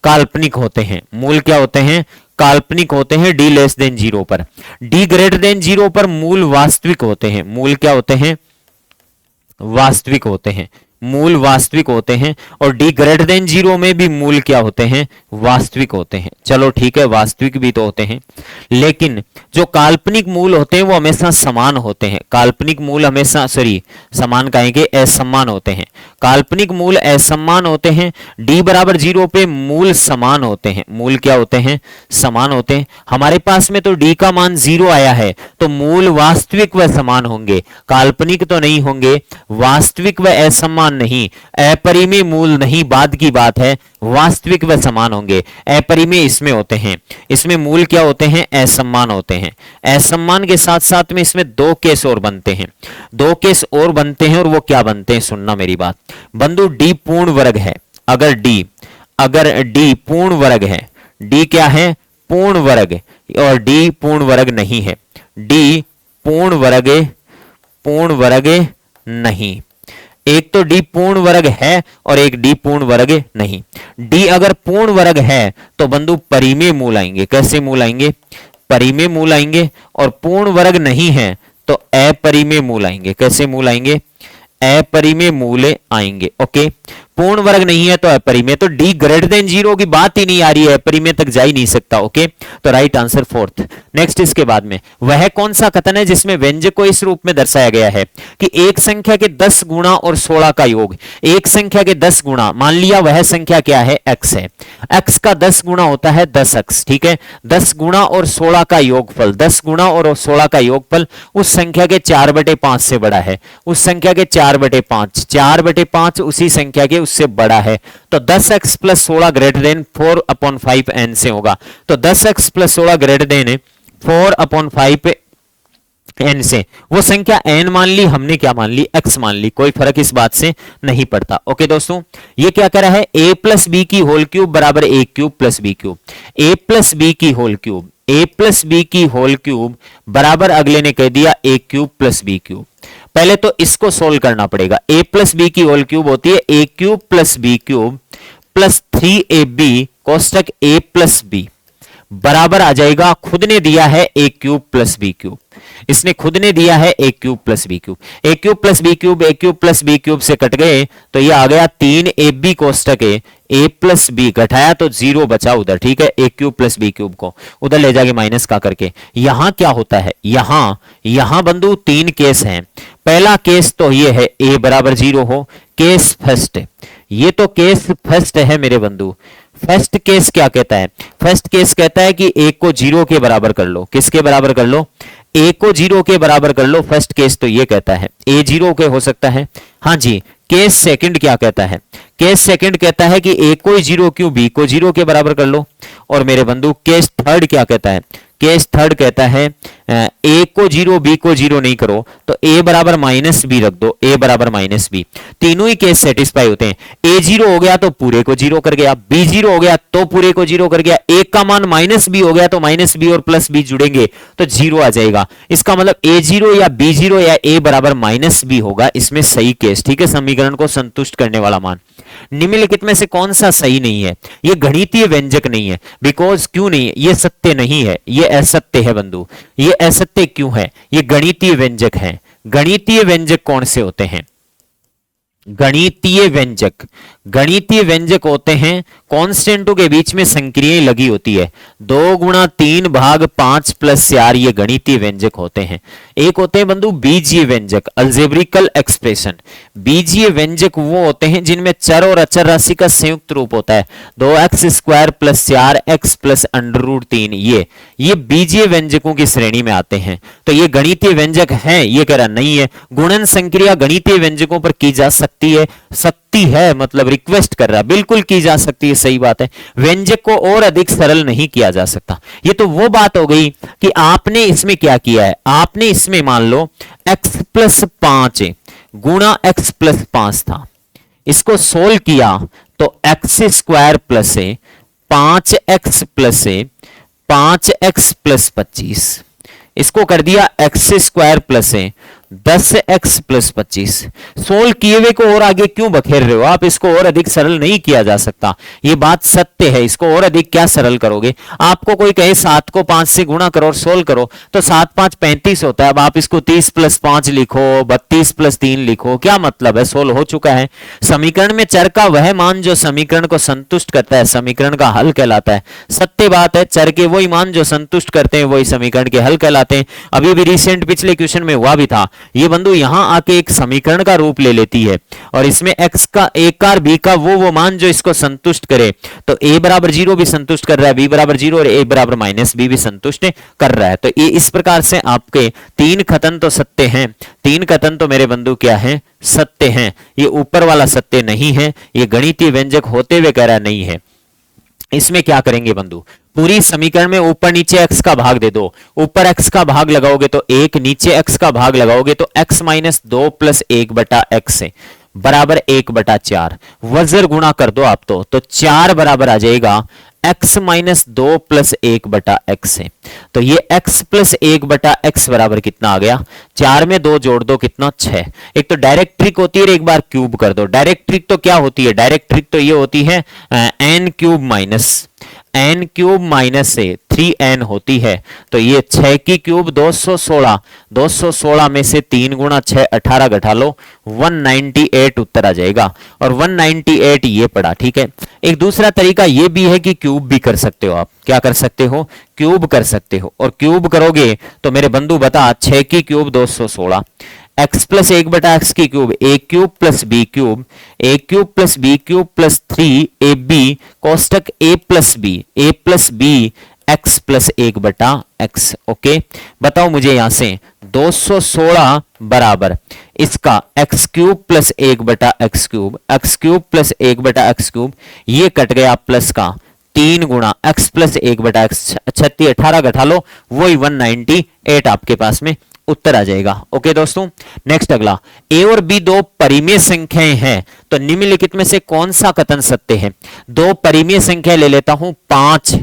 काल्पनिक होते हैं। मूल क्या होते हैं? काल्पनिक होते हैं डी लेस देन 0 पर। डी ग्रेटर देन 0 पर मूल वास्तविक होते हैं। मूल क्या होते हैं? वास्तविक होते हैं। मूल वास्तविक होते हैं। और डी ग्रेटर देन 0 में भी मूल क्या होते हैं? वास्तविक होते हैं। चलो ठीक है, वास्तविक भी तो होते हैं, लेकिन जो काल्पनिक मूल होते हैं वो हमेशा समान होते हैं। काल्पनिक मूल हमेशा समान कहेंगे, असमान होते हैं। काल्पनिक मूल असमान होते हैं। डी बराबर 0 पे मूल समान होते हैं। मूल क्या होते हैं? समान होते हैं। हमारे पास में तो डी का मान 0 आया है, तो मूल वास्तविक व समान होंगे, काल्पनिक तो नहीं होंगे। वास्तविक व असमान नहीं, अपरिमेय मूल नहीं, बाद की बात है, वास्तविक व समान होंगे। अपरिमेय इसमें होते हैं, इसमें मूल क्या होते हैं? असमान होते हैं। असमान के साथ साथ में इसमें 2 केस और बनते हैं। 2 केस और बनते हैं, और वो क्या बनते हैं? सुनना मेरी बात बंधु। डी पूर्ण वर्ग है। अगर डी पूर्ण वर्ग है, डी क्या है? पूर्ण वर्ग, और डी पूर्ण वर्ग नहीं है। डी पूर्ण वर्ग नहीं। एक तो डी पूर्ण वर्ग है और एक डी पूर्ण वर्ग नहीं। डी अगर पूर्ण वर्ग है तो बंधु परिमेय मूल आएंगे। कैसे मूल आएंगे? परिमेय मूल आएंगे। और पूर्ण वर्ग नहीं है तो अपरिमेय मूल आएंगे। कैसे मूल आएंगे? अपरिमेय मूल आएंगे। ओके, पूर्ण वर्ग नहीं है तो अपरिमेय, तो डी ग्रेटर देन 0 की बात ही नहीं आ रही है, अपरिमेय तक जा ही नहीं सकता। ओके, तो राइट आंसर 4th। नेक्स्ट इसके बाद में वह कौन सा कथन है जिसमें व्यंजक को इस रूप में दर्शाया गया है कि एक संख्या के 10 गुणा और 16 का योग। एक संख्या के 10 गुणा, मान लिया वह संख्या क्या है? x है। x का 10 गुणा होता है 10x, ठीक है। 10 गुणा और 16 का योगफल, 10 गुणा और 16 का योगफल उस संख्या के 4/5 से बड़ा है। उस संख्या के 4/5, 4/5 उसी संख्या के उससे बड़ा है। तो 10x plus 16 greater than 4/5n से होगा। तो 10x plus 16 greater than 4/5n से वो संख्या n मान ली हमने, क्या मान ली? x मान ली। कोई फर्क इस बात से नहीं पड़ता। ओके दोस्तों, ये क्या कह रहा है? a प्लस बी की होल क्यूब बराबर a cube plus B cube. a plus B की whole cube, a plus B की होल क्यूब बराबर अगले ने कह दिया a cube plus B cube. पहले तो इसको सोल्व करना पड़ेगा। a प्लस बी की होल क्यूब होती है a cube plus B cube plus 3ab कोष्टक a प्लस बी बराबर आ जाएगा, खुद ने दिया है a cube plus B cube. इसने खुद ने दिया है a cube plus B cube. a cube plus B cube, a cube plus B cube से कट गए तो ये आ गया 3ab कोष्टक a प्लस बी, घटाया तो 0 बचा उधर, ठीक है। a cube plus B cube को उधर ले जाके माइनस का करके यहां क्या होता है? यहां बंधु 3 केस हैं। पहला केस तो ये है a बराबर 0 हो, केस फर्स्ट। ये तो केस फर्स्ट है मेरे बंधु। फर्स्ट केस क्या कहता है? फर्स्ट केस कहता है कि a को 0 के बराबर कर लो। किसके बराबर कर लो? a को 0 के बराबर कर लो। फर्स्ट केस तो ये कहता है a 0 के हो सकता है। हाँ जी, केस सेकंड क्या कहता है? केस सेकंड कहता है कि a को 0 क्यों, b को 0 के बराबर कर लो। और मेरे बंधु केस थर्ड क्या कहता है? केस थर्ड कहता है a को 0 b को 0 नहीं करो तो a बराबर माइनस बी रख दो, a बराबर माइनस बी। तीनों ही केस सेटिस्फाई होते हैं। a 0 हो गया तो पूरे को 0 कर गया, b 0 हो गया तो पूरे को 0 कर गया, a का मान माइनस बी हो गया तो माइनस बी और प्लस बी जुड़ेंगे तो 0 आ जाएगा। इसका मतलब a 0 या b 0 या a बराबर माइनस बी होगा इसमें सही केस, ठीक है। समीकरण को संतुष्ट करने वाला मान। निम्नलिखित में से कौन सा सही नहीं है? ये गणितीय व्यंजक नहीं है। बिकॉज क्यों नहीं है? ये सत्य नहीं है, ये असत्य है बंधु, ये असत्य क्यों है? ये गणितीय व्यंजक है। गणितीय व्यंजक कौन से होते हैं? गणितीय व्यंजक होते हैं कांस्टेंटों के बीच में संक्रियाएं लगी होती है। 2 गुणा 3 भाग 5 प्लस 4, ये गणितीय व्यंजक होते हैं। एक होते हैं बंधु बीजीय व्यंजक, अल्जेब्रिकल एक्सप्रेशन। बीजीय व्यंजक वो होते हैं जिनमें चर और अचर राशि का संयुक्त रूप होता है। 2x² प्लस 4x प्लस √3, ये बीजीय व्यंजकों की श्रेणी में आते हैं। तो ये गणितीय व्यंजक है, ये कह रहा नहीं है। गुणन संक्रिया गणितीय व्यंजकों पर की जा सकती है, मतलब रिक्वेस्ट कर रहा है, बिल्कुल की जा सकती है, सही बात है। व्यंजक को और अधिक सरल नहीं किया जा सकता। ये तो वो बात हो गई कि आपने इसमें क्या किया है, आपने इसमें मान लो x प्लस 5 गुणा x प्लस 5 था, इसको सोल्व किया तो x² plus 5x plus 5x plus 25, इसको कर दिया x² plus 10x plus 25। Solve किए हुए को और आगे क्यों बखेर रहे हो आप? इसको और अधिक सरल नहीं किया जा सकता, ये बात सत्य है। इसको और अधिक क्या सरल करोगे? आपको कोई कहे 7 को 5 से गुणा करो और सोल्व करो तो 7 5 35 होता है। अब आप इसको 30 प्लस 5 लिखो, 32 प्लस 3 लिखो, क्या मतलब है? सोल्व हो चुका है। समीकरण में चर का वह मान जो समीकरण को संतुष्ट करता है समीकरण का हल कहलाता है। सत्य बात है, चर के वही मान जो संतुष्ट करते हैं वही समीकरण के हल कहलाते हैं। अभी भी रिसेंट पिछले क्वेश्चन में हुआ भी था। ये बंधु यहां आके एक समीकरण का रूप ले लेती है और इसमें x का a का b का वो मान जो इसको संतुष्ट करे, तो a बराबर 0 भी संतुष्ट कर रहा है, b बराबर 0 और a बराबर -b भी संतुष्ट कर रहा है। तो ये इस प्रकार से आपके 3 कथन तो सत्य हैं। 3 कथन तो मेरे बंधु क्या है? सत्य हैं। ये ऊपर वाला सत्य नहीं है, ये गणितीय व्यंजक होते हुए कह रहा नहीं है। इसमें क्या करेंगे बंधु? पूरी समीकरण में ऊपर नीचे x का भाग दे दो। ऊपर x का भाग लगाओगे तो 1, नीचे x का भाग लगाओगे तो x - 2 प्लस 1/x बराबर 1/4। वज्र गुणा कर दो आप तो 4 बराबर आ जाएगा x - 2 प्लस 1/x है। तो ये x प्लस 1/x बराबर कितना आ गया? 4 में 2 जोड़ दो कितना? 6। एक तो डायरेक्ट ट्रिक होती है, एक बार क्यूब कर दो। डायरेक्ट ट्रिक तो क्या होती है? डायरेक्ट ट्रिक तो ये होती है n क्यूब माइनस 3n होती है। तो ये 6 की क्यूब 216 में से 3 गुणा 6 18 घटा लो 198 उत्तर आ जाएगा। और 198 ये पड़ा, ठीक है। एक दूसरा तरीका ये भी है कि क्यूब भी कर सकते हो आप। क्या कर सकते हो? क्यूब कर सकते हो। और क्यूब करोगे तो मेरे बंधु बता 6 की क्यूब 216, x प्लस 1/x की cube a cube plus b cube, a cube plus b cube plus 3ab कोष्टक a plus b x plus 1/x। Okay, बताओ मुझे यहां से 216 बराबर इसका x cube plus 1/x cube, x cube plus 1/x cube, ये cut गया plus का 3 गुणा x प्लस 1/x 36 18 घटा लो वही 198 आपके पास में उत्तर आ जाएगा। ओके दोस्तों, नेक्स्ट अगला, a और b दो परिमेय संख्याएं हैं तो निम्नलिखित में से कौन सा कथन सत्य है? दो परिमेय संख्या ले लेता हूं 5,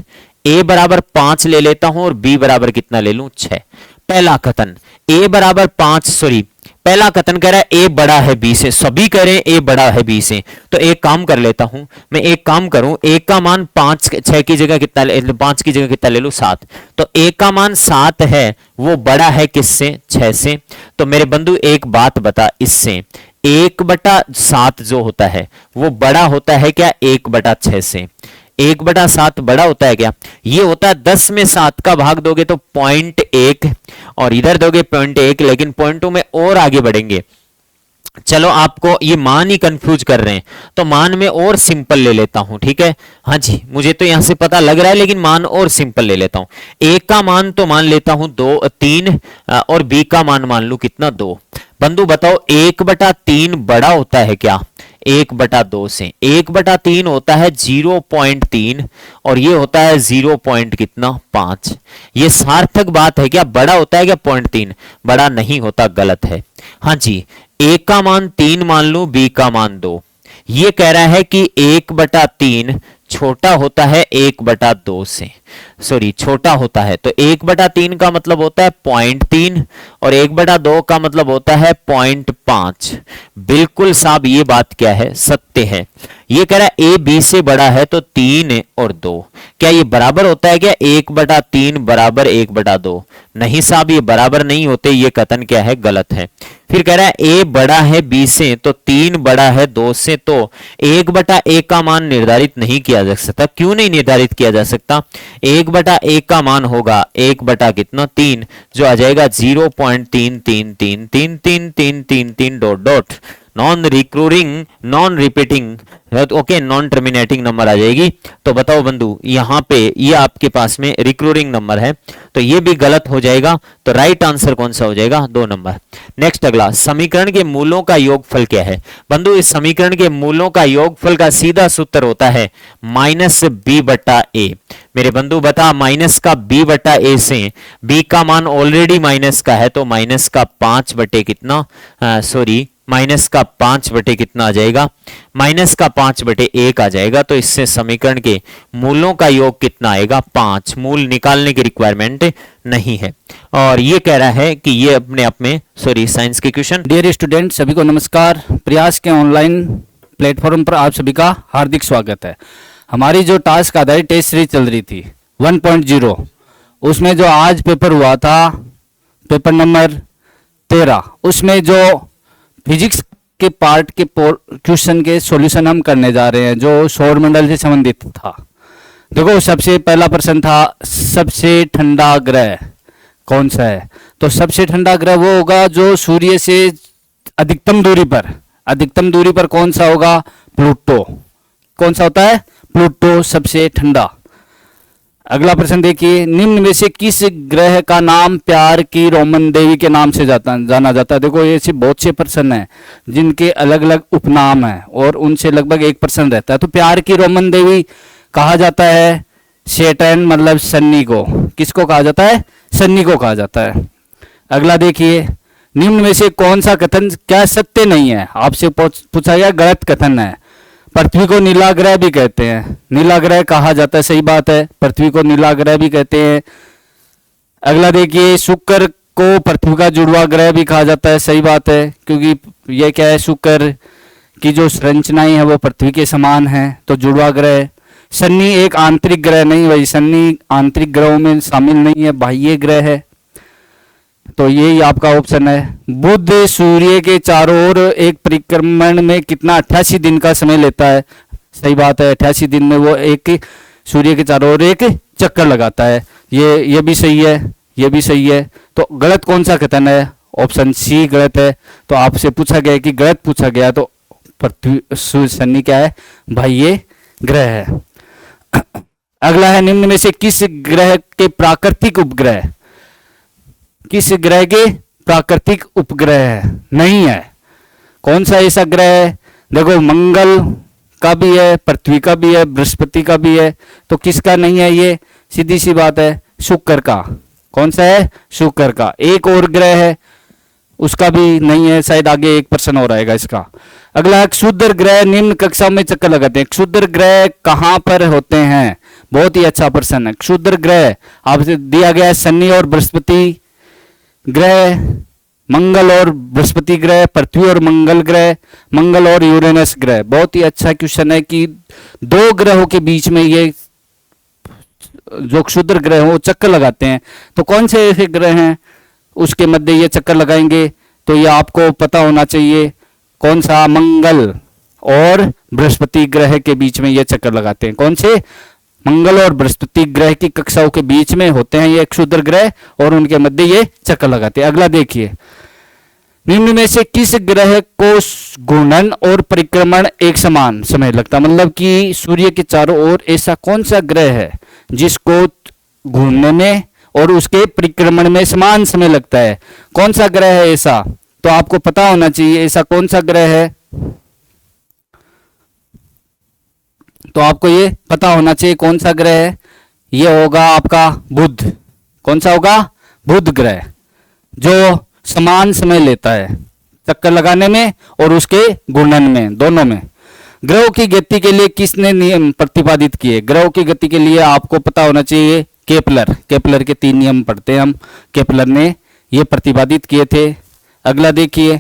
a बराबर 5 ले लेता हूं और b बराबर कितना ले लूं? 6। पहला कथन a बराबर 5, सॉरी पहला कथन कह रहा है a बड़ा है b से, सभी कह रहे हैं a बड़ा है b से। तो एक काम कर लेता हूं मैं, एक काम करूं, a का मान 6 की जगह कितना 5 की जगह कितना ले लूं? 7। तो a का मान 7 है, वो बड़ा है किससे? 6 से। तो मेरे बंधु एक बात बता, इससे 1/7 जो होता है वो बड़ा होता है क्या 1/6 से? 1/7 बड़ा होता है क्या? ये होता है 10 में 7 का भाग दोगे तो 0.1 और इधर दोगे 0.1, लेकिन पॉइंटों में और आगे बढ़ेंगे। चलो आपको ये मान ही कंफ्यूज कर रहे हैं तो मान में और सिंपल ले लेता हूं, ठीक है। हाँ जी, मुझे तो यहां से पता लग रहा है लेकिन मान और सिंपल ले लेता हूं। ए का मान तो मान लेता हूं 3 और बी का मान लूं कितना? 2। बंधु बताओ 1/3 बड़ा होता है क्या 1/2 से? 1/3 होता है 0.3 और ये होता है 0.5। ये सार्थक बात है क्या? बड़ा होता है क्या 0.3? बड़ा नहीं होता, गलत है। हाँ जी, a का मान 3 मान लूं, b का मान 2। ये कह रहा है कि 1/3 छोटा होता है 1/2 से, सॉरी छोटा होता है, तो 1/3 का मतलब होता है 0.3 और 1/2 का मतलब होता है 0.5। बिल्कुल साहब ये बात क्या है, सत्य है। ये कह रहा है ए बी से बड़ा है तो 3 और 2, क्या ये बराबर होता है क्या? 1/3 बराबर 1/2? नहीं साहब, ये बराबर नहीं होते, ये कथन क्या है, गलत है। फिर कह रहा है ए बड़ा है बी से तो 3 बड़ा है 2 से, तो 1/1 का मान निर्धारित नहीं किया जा सकता। क्यों नहीं निर्धारित किया जा सकता? 1/1 का मान होगा 1 कितना 3, जो आ जाएगा 0.33333333 dot dot, non recurring non repeating, okay, non terminating number आ जाएगी। तो बताओ बंधु, यहां पे ये आपके पास में रिकरिंग नंबर है, तो ये भी गलत हो जाएगा। तो राइट आंसर कौन सा हो जाएगा? 2 नंबर। नेक्स्ट अगला, समीकरण के मूलों का योगफल क्या है? बंधु इस समीकरण के मूलों का योगफल का सीधा सूत्र होता है -b/a। मेरे बंधु बता, माइनस का b/a से b का मान ऑलरेडी माइनस का है, तो माइनस का 5 बटे कितना, सॉरी माइनस का 5 बटे कितना आ जाएगा, माइनस का 5/1 आ जाएगा। तो इससे समीकरण के मूलों का योग कितना आएगा? 5। मूल निकालने की रिक्वायरमेंट नहीं है। और ये कह रहा है कि ये अपने आप में, सॉरी साइंस के क्वेश्चन।
डियर स्टूडेंट, सभी को नमस्कार। प्रयास के ऑनलाइन प्लेटफॉर्म पर आप सभी का हार्दिक स्वागत है। हमारी जो टास्क आधारित टेस्ट सीरीज चल रही थी 1.0, उसमें जो आज पेपर हुआ था, पेपर नंबर 13, उसमें जो फिजिक्स के पार्ट के क्वेश्चन के सॉल्यूशन हम करने जा रहे हैं, जो सौरमंडल से संबंधित था। देखो, सबसे पहला प्रश्न था, सबसे ठंडा ग्रह कौन सा है? तो सबसे ठंडा ग्रह वो होगा जो सूर्य से अधिकतम दूरी पर कौन सा होगा? प्लूटो। कौन सा होता है? प्लूटो सबसे ठंडा। अगला प्रश्न देखिए, निम्न में से किस ग्रह का नाम प्यार की रोमन देवी के नाम से जाना जाता है? देखो, ये बहुत से प्रश्न हैं जिनके अलग अलग उपनाम हैं और उनसे लगभग एक प्रश्न रहता है। तो प्यार की रोमन देवी कहा जाता है सैटर्न, मतलब शनि को। किसको कहा जाता है? शनि को कहा जाता है। अगला देखिए, निम्न में से कौन सा कथन क्या सत्य नहीं है? आपसे पूछा गया, गलत कथन है। पृथ्वी को नीला ग्रह भी कहते हैं, नीला ग्रह कहा जाता है, सही बात है, पृथ्वी को नीला ग्रह भी कहते हैं। अगला देखिए, शुक्र को पृथ्वी का जुड़वा ग्रह भी कहा जाता है, सही बात है, क्योंकि ये क्या है, शुक्र की जो संरचनाएं है वो पृथ्वी के समान है, तो जुड़वा ग्रह। शनि एक आंतरिक ग्रह नहीं भाई, शनि आंतरिक ग्रहों में शामिल नहीं है, बाह्य ग्रह है, तो यही आपका ऑप्शन है। बुध सूर्य के चारों ओर एक परिक्रमण में कितना 88 दिन का समय लेता है? सही बात है, 88 दिन में वो एक सूर्य के चारों ओर एक चक्कर लगाता है। ये भी सही है, ये भी सही है। तो गलत कौन सा कथन है? ऑप्शन सी गलत है। तो आपसे पूछा गया कि गलत पूछा गया, तो पृथ्वी सूर्य शनि क्या है? बाह्य ग्रह है। अगला है, निम्न में से किस ग्रह के प्राकृतिक उपग्रह, किस ग्रह के प्राकृतिक उपग्रह नहीं है? कौन सा ऐसा ग्रह है? देखो, मंगल का भी है, पृथ्वी का भी है, बृहस्पति का भी है, तो किसका नहीं है? ये सीधी सी बात है, शुक्र का। कौन सा है? शुक्र का। एक और ग्रह है, उसका भी नहीं है, शायद आगे एक प्रश्न और आएगा इसका। अगला, क्षुद्र ग्रह निम्न कक्षाओं में चक्कर लगाते हैं, क्षुद्र ग्रह कहां पर होते हैं? बहुत ही अच्छा प्रश्न है। क्षुद्र ग्रह आपसे दिया गया है शनि और बृहस्पति ग्रह, मंगल और बृहस्पति ग्रह, पृथ्वी और मंगल ग्रह, मंगल और यूरेनस ग्रह। बहुत ही अच्छा क्वेश्चन है कि दो ग्रहों के बीच में ये जो क्षुद्र ग्रह हो चक्कर लगाते हैं, तो कौन से ऐसे ग्रह हैं उसके मध्य ये चक्कर लगाएंगे? तो ये आपको पता होना चाहिए, कौन सा? मंगल और बृहस्पति ग्रह के बीच में ये चक्कर लगाते हैं। कौन से? मंगल और बृहस्पति ग्रह की कक्षाओं के बीच में होते हैं ये क्षुद्र ग्रह और उनके मध्य ये चक्कर लगाते हैं। अगला देखिए, निम्न में से किस ग्रह को घूर्णन और परिक्रमण एक समान समय लगता है? मतलब कि सूर्य के चारों ओर ऐसा कौन सा ग्रह है जिसको घूमने में और उसके परिक्रमण में समान समय लगता है? कौन सा ग्रह है ऐसा? तो आपको पता होना चाहिए ऐसा कौन सा ग्रह है, तो आपको ये पता होना चाहिए कौन सा ग्रह है। ये होगा आपका बुध। कौन सा होगा? बुध ग्रह, जो समान समय लेता है चक्कर लगाने में और उसके घूर्णन में, दोनों में। ग्रहों की गति के लिए किसने नियम प्रतिपादित किए? ग्रहों की गति के लिए आपको पता होना चाहिए केपलर। केपलर के 3 नियम पढ़ते हैं हम, केपलर ने ये प्रतिपादित किए थे। अगला देखिए,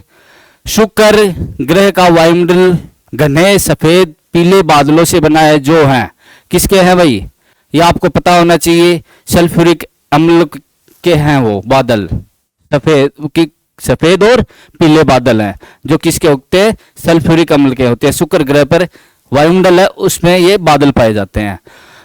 शुक्र ग्रह का वायुमंडल घने सफेद पीले बादलों से बना है, जो हैं किसके हैं भाई? ये आपको पता होना चाहिए, सल्फ्यूरिक अम्ल के हैं वो बादल, सफेद और पीले बादल हैं जो किसके होते हैं? सल्फ्यूरिक अम्ल के होते हैं। शुक्र ग्रह पर वायुमंडल है, उसमें ये बादल पाए जाते हैं।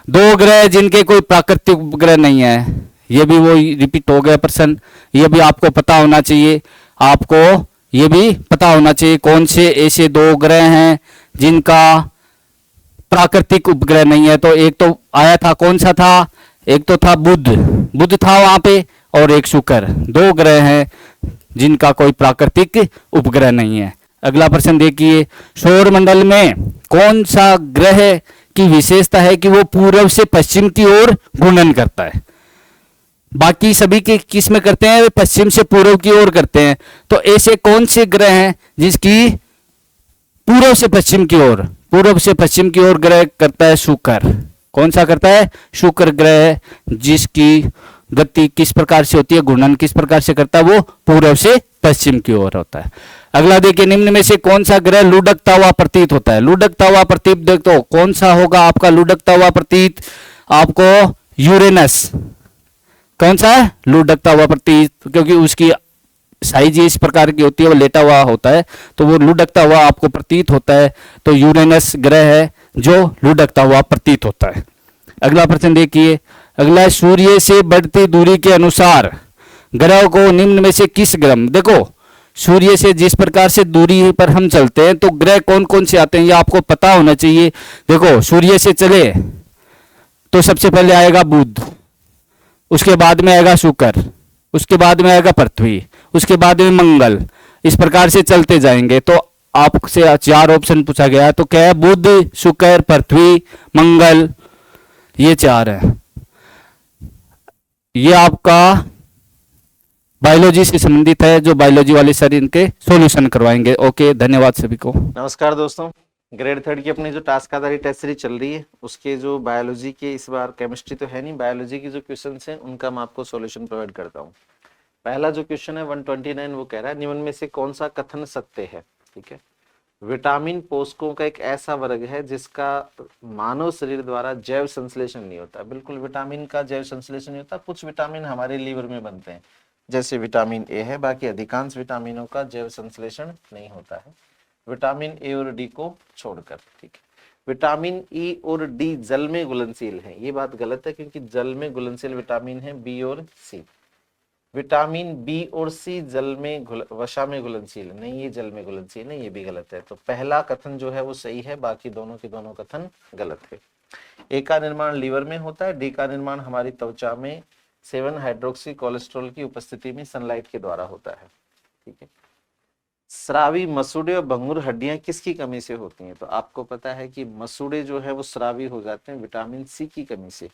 2 ग्रह जिनके कोई प्राकृतिक उपग्रह नहीं है, ये भी वो रिपीट हो गया प्रश्न, ये भी आपको पता होना चाहिए। आपको ये भी पता होना चाहिए कौन से ऐसे 2 ग्रह हैं जिनका प्राकृतिक उपग्रह नहीं है। तो एक तो आया था, कौन सा था? एक तो था बुध था वहां पे, और एक शुक्र। 2 ग्रह हैं जिनका कोई प्राकृतिक उपग्रह नहीं है। अगला प्रश्न देखिए, सौर मंडल में कौन सा ग्रह की विशेषता है कि वो पूर्व से पश्चिम की ओर घूर्णन करता है? बाकी सभी के किस में करते हैं? वे पश्चिम से पूर्व की ओर करते हैं। तो ऐसे कौन से ग्रह हैं जिसकी पूर्व से पश्चिम की ओर, पूर्व से पश्चिम की ओर ग्रह करता है? शुक्र। कौन सा करता है? शुक्र ग्रह, जिसकी गति किस प्रकार से होती है, घूर्णन किस प्रकार से करता है? वो पूर्व से पश्चिम की ओर होता है। अगला देखिए, निम्न में से कौन सा ग्रह लुढ़कता हुआ प्रतीत होता है? लुढ़कता हुआ प्रतीत देखो कौन सा होगा आपका लुढ़कता हुआ प्रतीत? आपको यूरेनस। कौन सा है लुढ़कता हुआ प्रतीत? क्योंकि उसकी साइज इस प्रकार की होती है, वो लेटा हुआ होता है, तो वो लुढ़कता हुआ आपको प्रतीत होता है। तो यूरेनस ग्रह है जो लुढ़कता हुआ प्रतीत होता है। अगला प्रश्न देखिए, अगला, सूर्य से बढ़ती दूरी के अनुसार ग्रह को निम्न में से किस ग्रह, देखो सूर्य से जिस प्रकार से दूरी पर हम चलते हैं तो ग्रह कौन कौन से आते हैं ये आपको पता होना चाहिए। देखो सूर्य से चले तो सबसे पहले आएगा बुध, उसके बाद में आएगा शुक्र, उसके बाद में आएगा पृथ्वी, उसके बाद में मंगल। इस प्रकार से चलते जाएंगे। तो आपसे 4 ऑप्शन पूछा गया, तो क्या है? बुध, शुक्र, पृथ्वी, मंगल, ये 4 है। ये आपका बायोलॉजी से संबंधित है, जो बायोलॉजी वाले सर इनके सॉल्यूशन करवाएंगे। ओके, धन्यवाद सभी को।
नमस्कार दोस्तों, ग्रेड 3 की अपनी जो टास्क आधारित टेस्ट सीरीज चल रही है उसके जो बायोलॉजी के, इस बार केमिस्ट्री तो है नहीं, बायोलॉजी की जो क्वेश्चंस हैं उनका मैं आपको सॉल्यूशन प्रोवाइड करता हूं। पहला जो क्वेश्चन है 129, वो कह रहा है निम्न में से कौन सा कथन सत्य है? ठीक है, विटामिन पोषकों का एक ऐसा वर्ग है जिसका मानव शरीर द्वारा जैव संश्लेषण नहीं होता। बिल्कुल विटामिन का जैव संश्लेषण नहीं होता। कुछ विटामिन हमारे लीवर में बनते हैं जैसे विटामिन ए है, बाकी अधिकांश विटामिनों का जैव संश्लेषण नहीं होता है, विटामिन ए और डी को छोड़कर। ठीक है, विटामिन ई और डी जल में घुलनशील है, ये बात गलत है क्योंकि जल में घुलनशील विटामिन है बी और सी। विटामिन बी और सी जल में वसा में घुलनशील नहीं, ये जल में घुलनशील नहीं, ये भी गलत है। तो पहला कथन जो है वो सही है, बाकी दोनों के दोनों कथन गलत है। ए का निर्माण लीवर में होता है, डी का निर्माण हमारी त्वचा में 7 हाइड्रोक्सी कोलेस्ट्रॉल की उपस्थिति में सनलाइट के द्वारा होता है। ठीक है, स्रावी मसूड़े और भंगुर हड्डियां किसकी कमी से होती हैं? तो आपको पता है कि मसूड़े जो है वो स्रावी हो जाते हैं विटामिन सी की कमी से,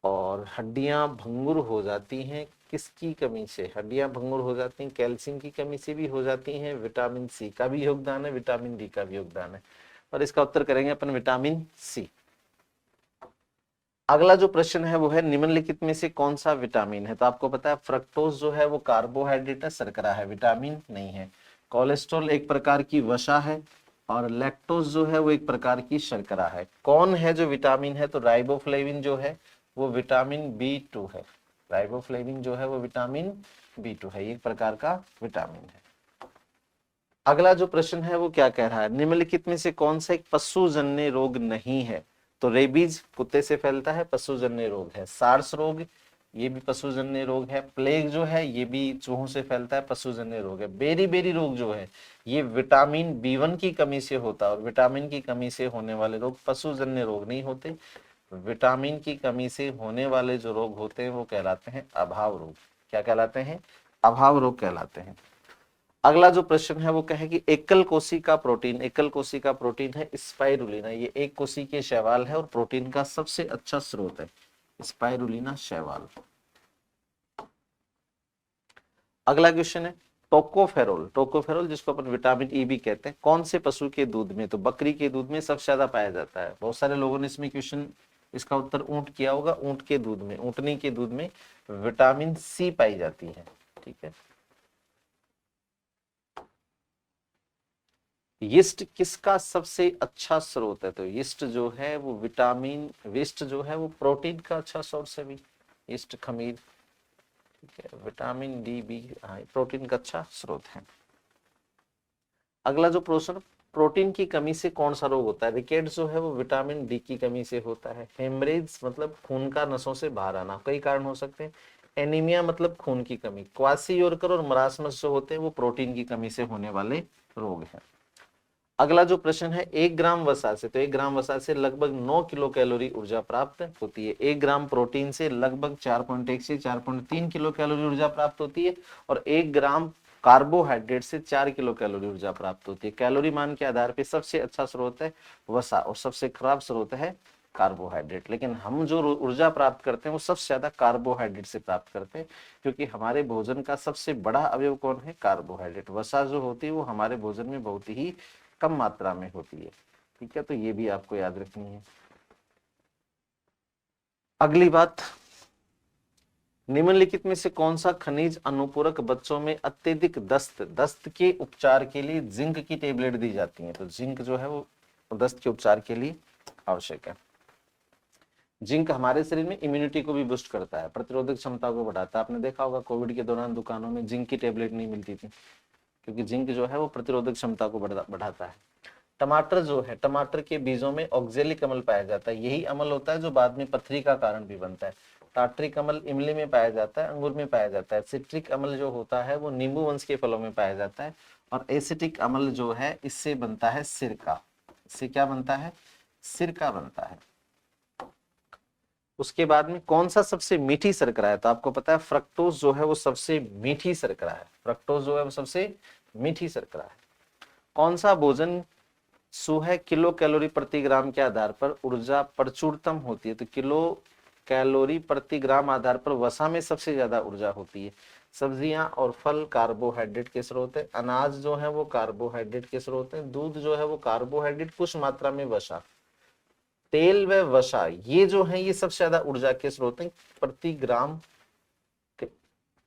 और हड्डियां भंगुर हो जाती हैं किसकी कमी से? हड्डियां भंगुर हो जाती हैं कैल्शियम की कमी से भी हो जाती हैं, विटामिन सी का भी योगदान है, विटामिन डी का भी योगदान है, और इसका उत्तर करेंगे अपन विटामिन सी। अगला जो प्रश्न है वो है निम्नलिखित में से कौन सा विटामिन है? तो आपको पता है फ्रक्टोज जो है वो कार्बोहाइड्रेट है, शर्करा है, विटामिन नहीं है। कोलेस्ट्रॉल एक प्रकार की वसा है, और लैक्टोज जो है वो एक प्रकार की शर्करा है। कौन है जो विटामिन है? तो राइबोफ्लेविन जो है वो विटामिन B2 है। राइबोफ्लेविन जो है वो विटामिन B2 है, एक प्रकार का विटामिन है। अगला जो प्रश्न है वो क्या कह रहा है? निम्नलिखित में से कौन सा एक पशुजन्य रोग नहीं है? तो रेबीज कुत्ते से फैलता है, पशुजन्य रोग है। सार्स रोग, ये भी पशुजन्य रोग है। प्लेग जो है ये भी चूहों से फैलता है, पशुजन्य रोग है। बेरी बेरी रोग जो है ये विटामिन B1 की कमी से होता है, और विटामिन की कमी से होने वाले रोग पशुजन्य रोग नहीं होते। विटामिन की कमी से होने वाले जो रोग होते हैं वो कहलाते हैं अभाव रोग। क्या कहलाते हैं? अभाव रोग कहलाते हैं। अगला जो प्रश्न है वो कहे कि एकल कोशिका प्रोटीन, एकल कोशिका प्रोटीन है स्पाइरुलिना, ये एक कोशिकीय शैवाल है और प्रोटीन का सबसे अच्छा स्रोत है स्पाइरुलिना शैवाल। अगला क्वेश्चन है टोकोफेरोल, टोकोफेरोल जिसको अपन विटामिन ई भी कहते हैं, कौन से पशु के दूध में? तो बकरी के दूध में सबसे ज्यादा पाया जाता है। बहुत सारे लोगों ने इसमें क्वेश्चन, इसका उत्तर ऊंट किया होगा। ऊंट के दूध में, ऊंटनी के दूध में विटामिन सी पाई जाती है। ठीक है। यीस्ट किसका सबसे अच्छा स्रोत है? तो यीस्ट जो है वो विटामिन, यीस्ट जो है वो प्रोटीन का अच्छा सोर्स है भी, यीस्ट खमीर। ठीक है, विटामिन डी बी, हाँ, प्रोटीन का अच्छा स्रोत है। अगला जो प्रश्न, प्रोटीन की कमी से कौन सा रोग होता है? रिकेट्स जो है वो विटामिन डी की कमी से होता है। हेमरेज मतलब खून का नसों से बाहर आना, कई कारण हो सकते हैं। एनीमिया मतलब खून की कमी। क्वासियोरकर और मरासमस जो होते हैं वो प्रोटीन की कमी से होने वाले रोग हैं। अगला जो प्रश्न है, 1 ग्राम वसा से, तो 1 ग्राम वसा से लगभग 9 किलो कैलोरी ऊर्जा प्राप्त होती है। 1 ग्राम प्रोटीन से लगभग 4.1 से 4.3 किलो कैलोरी ऊर्जा प्राप्त होती है। और 1 ग्राम कार्बोहाइड्रेट से 4 किलो कैलोरी ऊर्जा प्राप्त होती है। कैलोरी मान के आधार पे सबसे अच्छा स्रोत है वसा और सबसे खराब स्रोत है कार्बोहाइड्रेट। लेकिन हम जो ऊर्जा प्राप्त करते हैं वो सबसे ज्यादा कार्बोहाइड्रेट से प्राप्त करते हैं, क्योंकि हमारे भोजन का सबसे बड़ा अवयव कौन है? कार्बोहाइड्रेट। वसा जो होती है वो हमारे भोजन में बहुत ही कम मात्रा में होती है। ठीक है, तो ये भी आपको याद रखनी है। अगली बात, निम्नलिखित में से कौन सा खनिज अनुपूरक बच्चों में अत्यधिक दस्त के उपचार के लिए जिंक की टेबलेट दी जाती है? तो जिंक जो है वो दस्त के उपचार के लिए आवश्यक है। जिंक हमारे शरीर में इम्यूनिटी को भी बूस्ट करता है, प्रतिरोधक क्षमता को बढ़ाता है। आपने देखा होगा कोविड के दौरान दुकानों में जिंक की टेबलेट नहीं मिलती थी, क्योंकि जिंक जो है वो प्रतिरोधक क्षमता को बढ़ाता है। टमाटर जो है, टमाटर के बीजों में ऑक्जेलिक अम्ल पाया जाता है। यही अम्ल होता है जो बाद में पथरी का कारण भी बनता है। टार्ट्रिक अम्ल इमली में पाया जाता है, अंगूर में पाया जाता है। सिट्रिक अम्ल जो होता है वो नींबू वंश के फलों में पाया जाता है। और एसिटिक अम्ल जो है इससे बनता है सिरका। इससे क्या बनता है? सिरका बनता है। उसके बाद में कौन सा सबसे मीठी शर्करा है? तो आपको पता है फ्रक्टोज जो है वो सबसे मीठी शर्करा है। फ्रक्टोज जो है वो सबसे मीठी शर्करा है। कौन सा भोजन 16 किलो कैलोरी प्रति ग्राम के आधार पर ऊर्जा प्रचुरतम होती है? तो किलो कैलोरी प्रति ग्राम आधार पर वसा में सबसे ज्यादा ऊर्जा होती है। सब्जियां और फल कार्बोहाइड्रेट के स्रोत है। अनाज जो है वो कार्बोहाइड्रेट के स्रोत है। दूध जो है वो कार्बोहाइड्रेट, कुछ मात्रा में वसा। तेल व वसा ये जो है ये सबसे ज्यादा ऊर्जा के स्रोत है प्रति ग्राम,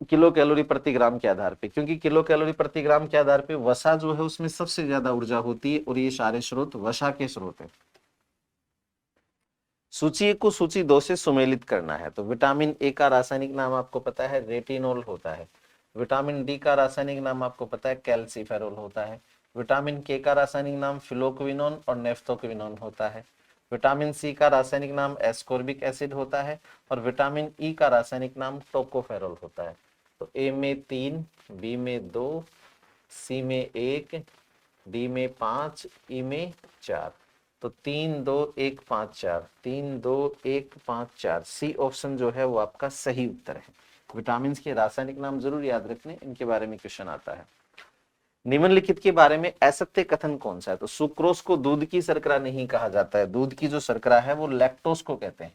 किलो कैलोरी प्रति ग्राम के आधार पे, क्योंकि किलो कैलोरी प्रति ग्राम के आधार पे वसा जो है उसमें सबसे ज्यादा ऊर्जा होती है और ये सारे स्रोत वसा के स्रोत है। सूची को सूची 2 से सुमेलित करना है। तो विटामिन ए का रासायनिक नाम आपको पता है रेटिनोल होता है। विटामिन डी का रासायनिक नाम आपको पता है कैल्सीफेरोल होता है। विटामिन के का रासायनिक नाम फिलोक्विनोन और नेफ्थोक्विनोन होता है। विटामिन सी का रासायनिक नाम एस्कोर्बिक एसिड होता है। और विटामिन ई का रासायनिक नाम टोकोफेरोल होता है। तो ए में 3, बी में 2, सी में 1, डी में 5, ई में 4। तो 3 2 1 5 4, 3 2 1 5 4, सी ऑप्शन जो है वो आपका सही उत्तर है। विटामिन के रासायनिक नाम जरूर याद रखने, इनके बारे में क्वेश्चन आता है। निम्नलिखित के बारे में असत्य कथन कौन सा है? तो सुक्रोज को दूध की शर्करा नहीं कहा जाता है। दूध की जो शर्करा है वो लैक्टोज को कहते हैं।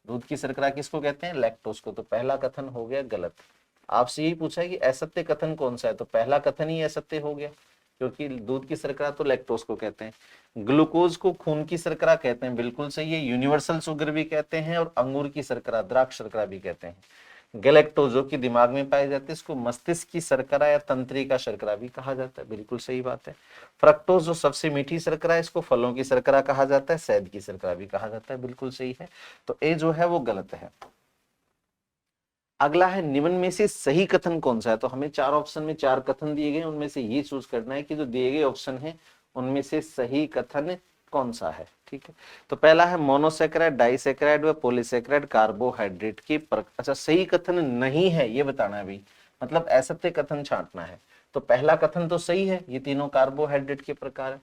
दूध की शर्करा किसको कहते हैं? लैक्टोज को। तो पहला कथन हो गया गलत। आपसे यही पूछा है कि असत्य कथन कौन सा है, तो पहला कथन ही असत्य हो गया, क्योंकि दूध की शर्करा तो लैक्टोज को कहते हैं। ग्लूकोज को खून की शर्करा कहते हैं, बिल्कुल सही है। यूनिवर्सल शुगर भी कहते हैं और अंगूर की शर्करा, द्राक्ष शर्करा भी कहते हैं। गैलेक्टोज जो कि दिमाग में पाई जाती है, इसको मस्तिष्क की शर्करा या तंत्रिका शर्करा भी कहा जाता है, बिल्कुल सही बात है। फ्रक्टोज जो सबसे मीठी शर्करा है, इसको फलों की शर्करा कहा जाता है, शहद की शर्करा भी कहा जाता है, बिल्कुल सही है। तो ए जो है वो गलत है। अगला है निम्न में से सही कथन कौन सा है? तो हमें 4 ऑप्शन में 4 कथन दिए गए, उनमें से ये चूज करना है कि जो दिए गए ऑप्शन है उनमें से सही कथन कौन सा है। ठीक है, तो पहला है मोनोसेक्राइड, डाइसेक्राइड व पॉलीसेक्राइड कार्बोहाइड्रेट की अच्छा सही कथन नहीं है ये बताना है भाई, मतलब असत्य कथन छांटना है। तो पहला कथन तो सही है, ये तीनों कार्बोहाइड्रेट के प्रकार है।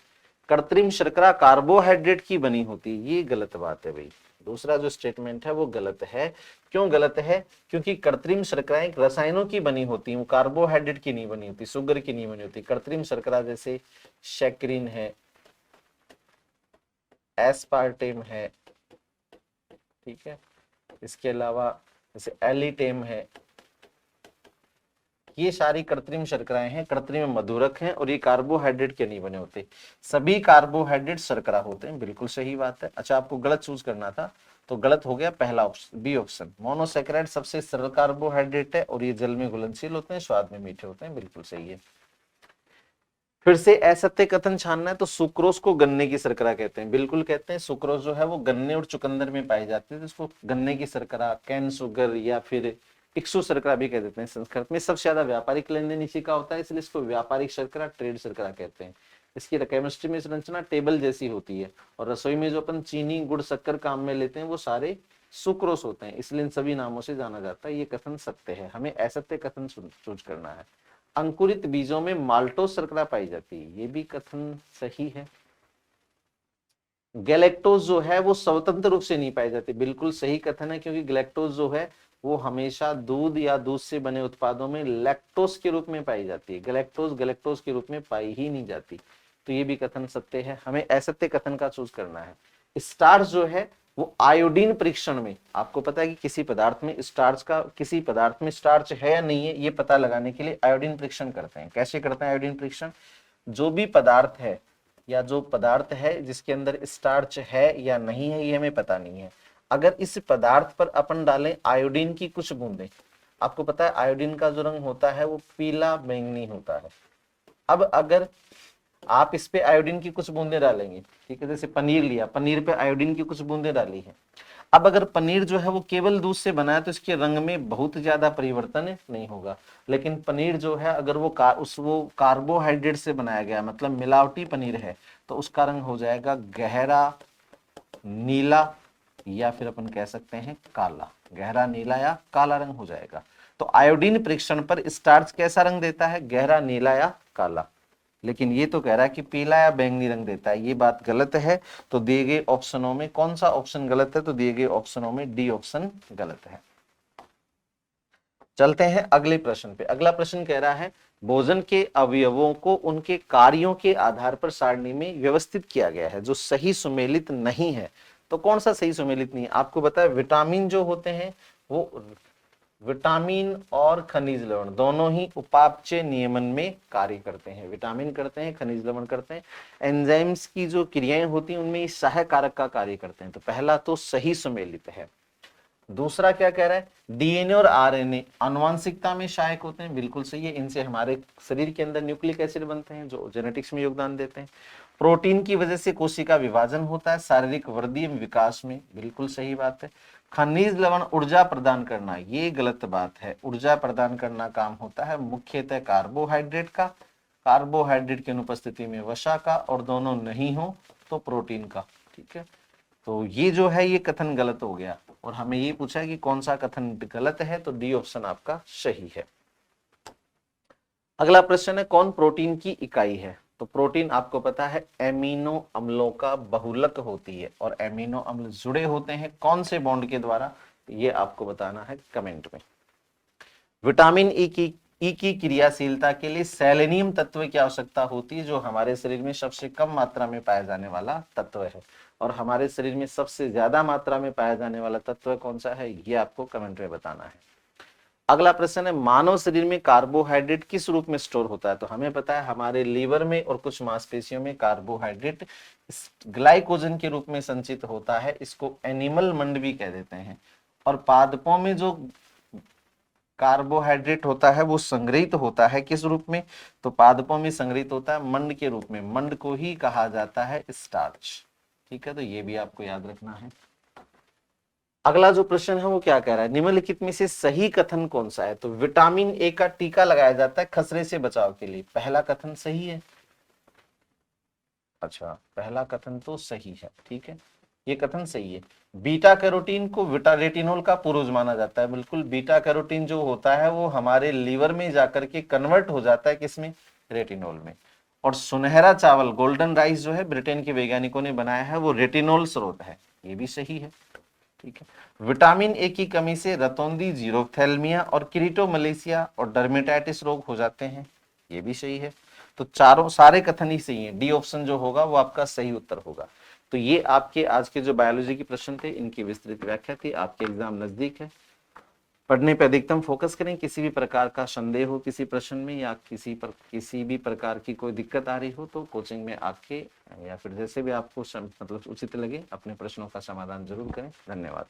कृत्रिम शर्करा कार्बोहाइड्रेट की बनी होती है, ये गलत बात है भाई। दूसरा जो स्टेटमेंट है वो गलत है। क्यों गलत है? क्योंकि कृत्रिम शर्कराएं रसायनों की बनी होती हैं, वो कार्बोहाइड्रेट की नहीं बनी होती, शुगर की नहीं बनी होती। कृत्रिम शर्करा जैसे शैक्रिन है, एस्पार्टेम है, ठीक है, इसके अलावा जैसे एलिटेम है, ये सारी कृत्रिम शर्कराएं हैं, कृत्रिम मधुरक हैं, और ये कार्बोहाइड्रेट के नहीं बने होते। सभी कार्बोहाइड्रेट शर्करा होते हैं, बिल्कुल सही बात है। अच्छा, आपको गलत चूज करना था तो गलत हो गया पहला ऑप्शन, बी ऑप्शन। मोनोसैकेराइड सबसे सरल कार्बोहाइड्रेट है और ये जल में घुलनशील होते हैं, स्वाद में मीठे होते हैं, बिल्कुल सही है। फिर से असत्य कथन छानना है तो सुक्रोज को गन्ने की शर्करा कहते हैं, बिल्कुल कहते हैं। सुक्रोज जो है वो गन्ने और चुकंदर में पाई जाती है, तो इसको गन्ने की शर्करा, कैन शुगर या फिर इक्सु शर्करा भी कह देते हैं। संस्कृत में सबसे ज्यादा व्यापारिक लेन देन इसी का होता है, इसलिए इसको व्यापारिक शर्करा, ट्रेड शर्करा कहते हैं। इसकी केमिस्ट्री में संरचना टेबल जैसी होती है, और रसोई में जो अपन चीनी, गुड़, शक्कर काम में लेते हैं वो सारे सुक्रोज होते हैं, इसलिए इन सभी नामों से जाना जाता है। ये कथन सत्य है, हमें असत्य कथन चूज करना है। अंकुरित बीजों में माल्टोज शर्करा पाई जाती है, ये भी कथन सही है। गैलेक्टोज जो है वो स्वतंत्र रूप से नहीं पाई जाती, बिल्कुल सही कथन है, क्योंकि गैलेक्टोज जो है वो हमेशा दूध या दूध से बने उत्पादों में लैक्टोज के रूप में पाई जाती है, गैलेक्टोज के रूप में पाई ही नहीं जाती, तो ये भी कथन सत्य है। हमें असत्य कथन का चूज करना है। स्टार्च जो है वो आयोडीन परीक्षण में, आपको पता है कि किसी पदार्थ में स्टार्च है या नहीं है, ये पता लगाने के लिए आयोडीन परीक्षण करते हैं। कैसे करते हैं आयोडीन परीक्षण? जो भी पदार्थ है या जो पदार्थ है जिसके अंदर स्टार्च है या नहीं है, ये हमें पता नहीं है। अगर इस पदार्थ पर अपन डालें आयोडीन की कुछ बूंदें, आपको पता है आयोडीन का जो रंग होता है वो पीला बैंगनी होता है। अब अगर आप इस पे आयोडीन की कुछ बूंदें डालेंगे, ठीक है, जैसे पनीर लिया, पनीर पे आयोडीन की कुछ बूंदें डाली है। अब अगर पनीर जो है वो केवल दूध से बना है तो इसके रंग में बहुत ज्यादा परिवर्तन नहीं होगा, लेकिन पनीर जो है अगर वो कार्बोहाइड्रेट से बनाया गया, मतलब मिलावटी पनीर है, तो उसका रंग हो जाएगा गहरा नीला, या फिर अपन कह सकते हैं काला, गहरा नीला या काला रंग हो जाएगा। तो आयोडीन परीक्षण पर स्टार्च कैसा रंग देता है? गहरा नीला या काला, लेकिन ये तो कह रहा है कि पीला या बैंगनी रंग देता है, ये बात गलत है। तो दिए गए ऑप्शनों में कौन सा ऑप्शन गलत है? तो दिए गए ऑप्शनों में डी ऑप्शन गलत है। चलते हैं अगले प्रश्न पे। अगला प्रश्न कह रहा है भोजन के अवयवों को उनके कार्यों के आधार पर सारणी में व्यवस्थित किया गया है जो सही सुमेलित नहीं है। तो कौन सा सही सुमेलित नहीं है? आपको बताया विटामिन जो होते हैं वो विटामिन और खनिज लवण दोनों ही उपापचय नियमन में कार्य करते हैं। विटामिन करते हैं, खनिज लवण करते हैं, एंजाइम्स की जो क्रियाएं होती हैं उनमें सहायक कारक का कार्य करते हैं। तो पहला तो सही सुमेलित है। दूसरा क्या कह रहा है? डीएनए और आरएनए आनुवांशिकता में सहायक होते हैं, बिल्कुल सही है। इनसे हमारे शरीर के अंदर न्यूक्लिक एसिड बनते हैं जो जेनेटिक्स में योगदान देते हैं। प्रोटीन की वजह से कोशिका विभाजन होता है शारीरिक वृद्धि एवं विकास में, बिल्कुल सही बात है। खनिज लवण ऊर्जा प्रदान करना, ये गलत बात है। ऊर्जा प्रदान करना काम होता है मुख्यतः कार्बोहाइड्रेट का, कार्बोहाइड्रेट की अनुपस्थिति में वसा का, और दोनों नहीं हो तो प्रोटीन का, ठीक है। तो ये जो है ये कथन गलत हो गया, और हमें ये पूछा है कि कौन सा कथन गलत है, तो डी ऑप्शन आपका सही है। अगला प्रश्न है कौन प्रोटीन की इकाई है? तो प्रोटीन आपको पता है एमिनो अम्लों का बहुलक होती है, और एमिनो अम्ल जुड़े होते हैं कौन से बॉन्ड के द्वारा, ये आपको बताना है कमेंट में। विटामिन ई की क्रियाशीलता के लिए सेलेनियम तत्व की आवश्यकता होती है जो हमारे शरीर में सबसे कम मात्रा में पाया जाने वाला तत्व है, और हमारे शरीर में सबसे ज्यादा मात्रा में पाया जाने वाला तत्व कौन सा है, ये आपको कमेंट में बताना है। अगला प्रश्न है मानव शरीर में कार्बोहाइड्रेट किस रूप में स्टोर होता है? तो हमें पता है हमारे लीवर में और कुछ मांसपेशियों में कार्बोहाइड्रेट ग्लाइकोजन के रूप में संचित होता है, इसको एनिमल मंड भी कह देते हैं। और पादपों में जो कार्बोहाइड्रेट होता है वो संग्रहित होता है किस रूप में? तो पादपों में संग्रहित होता है मंड के रूप में, मंड को ही कहा जाता है स्टार्च, ठीक है। तो ये भी आपको याद रखना है। अगला जो प्रश्न है वो क्या कह रहा है निम्नलिखित में से सही कथन कौन सा है? तो विटामिन ए का टीका लगाया जाता है खसरे से बचाव के लिए, पहला कथन सही है। अच्छा, पहला कथन तो सही है, ठीक है, ये कथन सही है। बीटा कैरोटीन को रेटिनोल का पूर्वज माना जाता है, बिल्कुल। बीटा कैरोटीन जो होता है वो हमारे लीवर में जाकर के कन्वर्ट हो जाता है किसमें? रेटिनोल में। और सुनहरा चावल गोल्डन राइस जो है ब्रिटेन के वैज्ञानिकों ने बनाया है वो रेटिनोल स्रोत है, ये भी सही है, ठीक है। विटामिन ए की कमी से रतौंधी, जीरोफ्थैल्मिया और किरीटोमलेशिया और डर्मेटाइटिस रोग हो जाते हैं, ये भी सही है। तो चारों सारे कथन ही सही हैं, डी ऑप्शन जो होगा वो आपका सही उत्तर होगा। तो ये आपके आज के जो बायोलॉजी के प्रश्न थे इनकी विस्तृत व्याख्या थी। आपके एग्जाम नजदीक है, पढ़ने पे अधिकतम फोकस करें। किसी भी प्रकार का संदेह हो किसी प्रश्न में या किसी भी प्रकार की कोई दिक्कत आ रही हो तो कोचिंग में आके या फिर जैसे भी आपको मतलब उचित लगे अपने प्रश्नों का समाधान जरूर करें। धन्यवाद।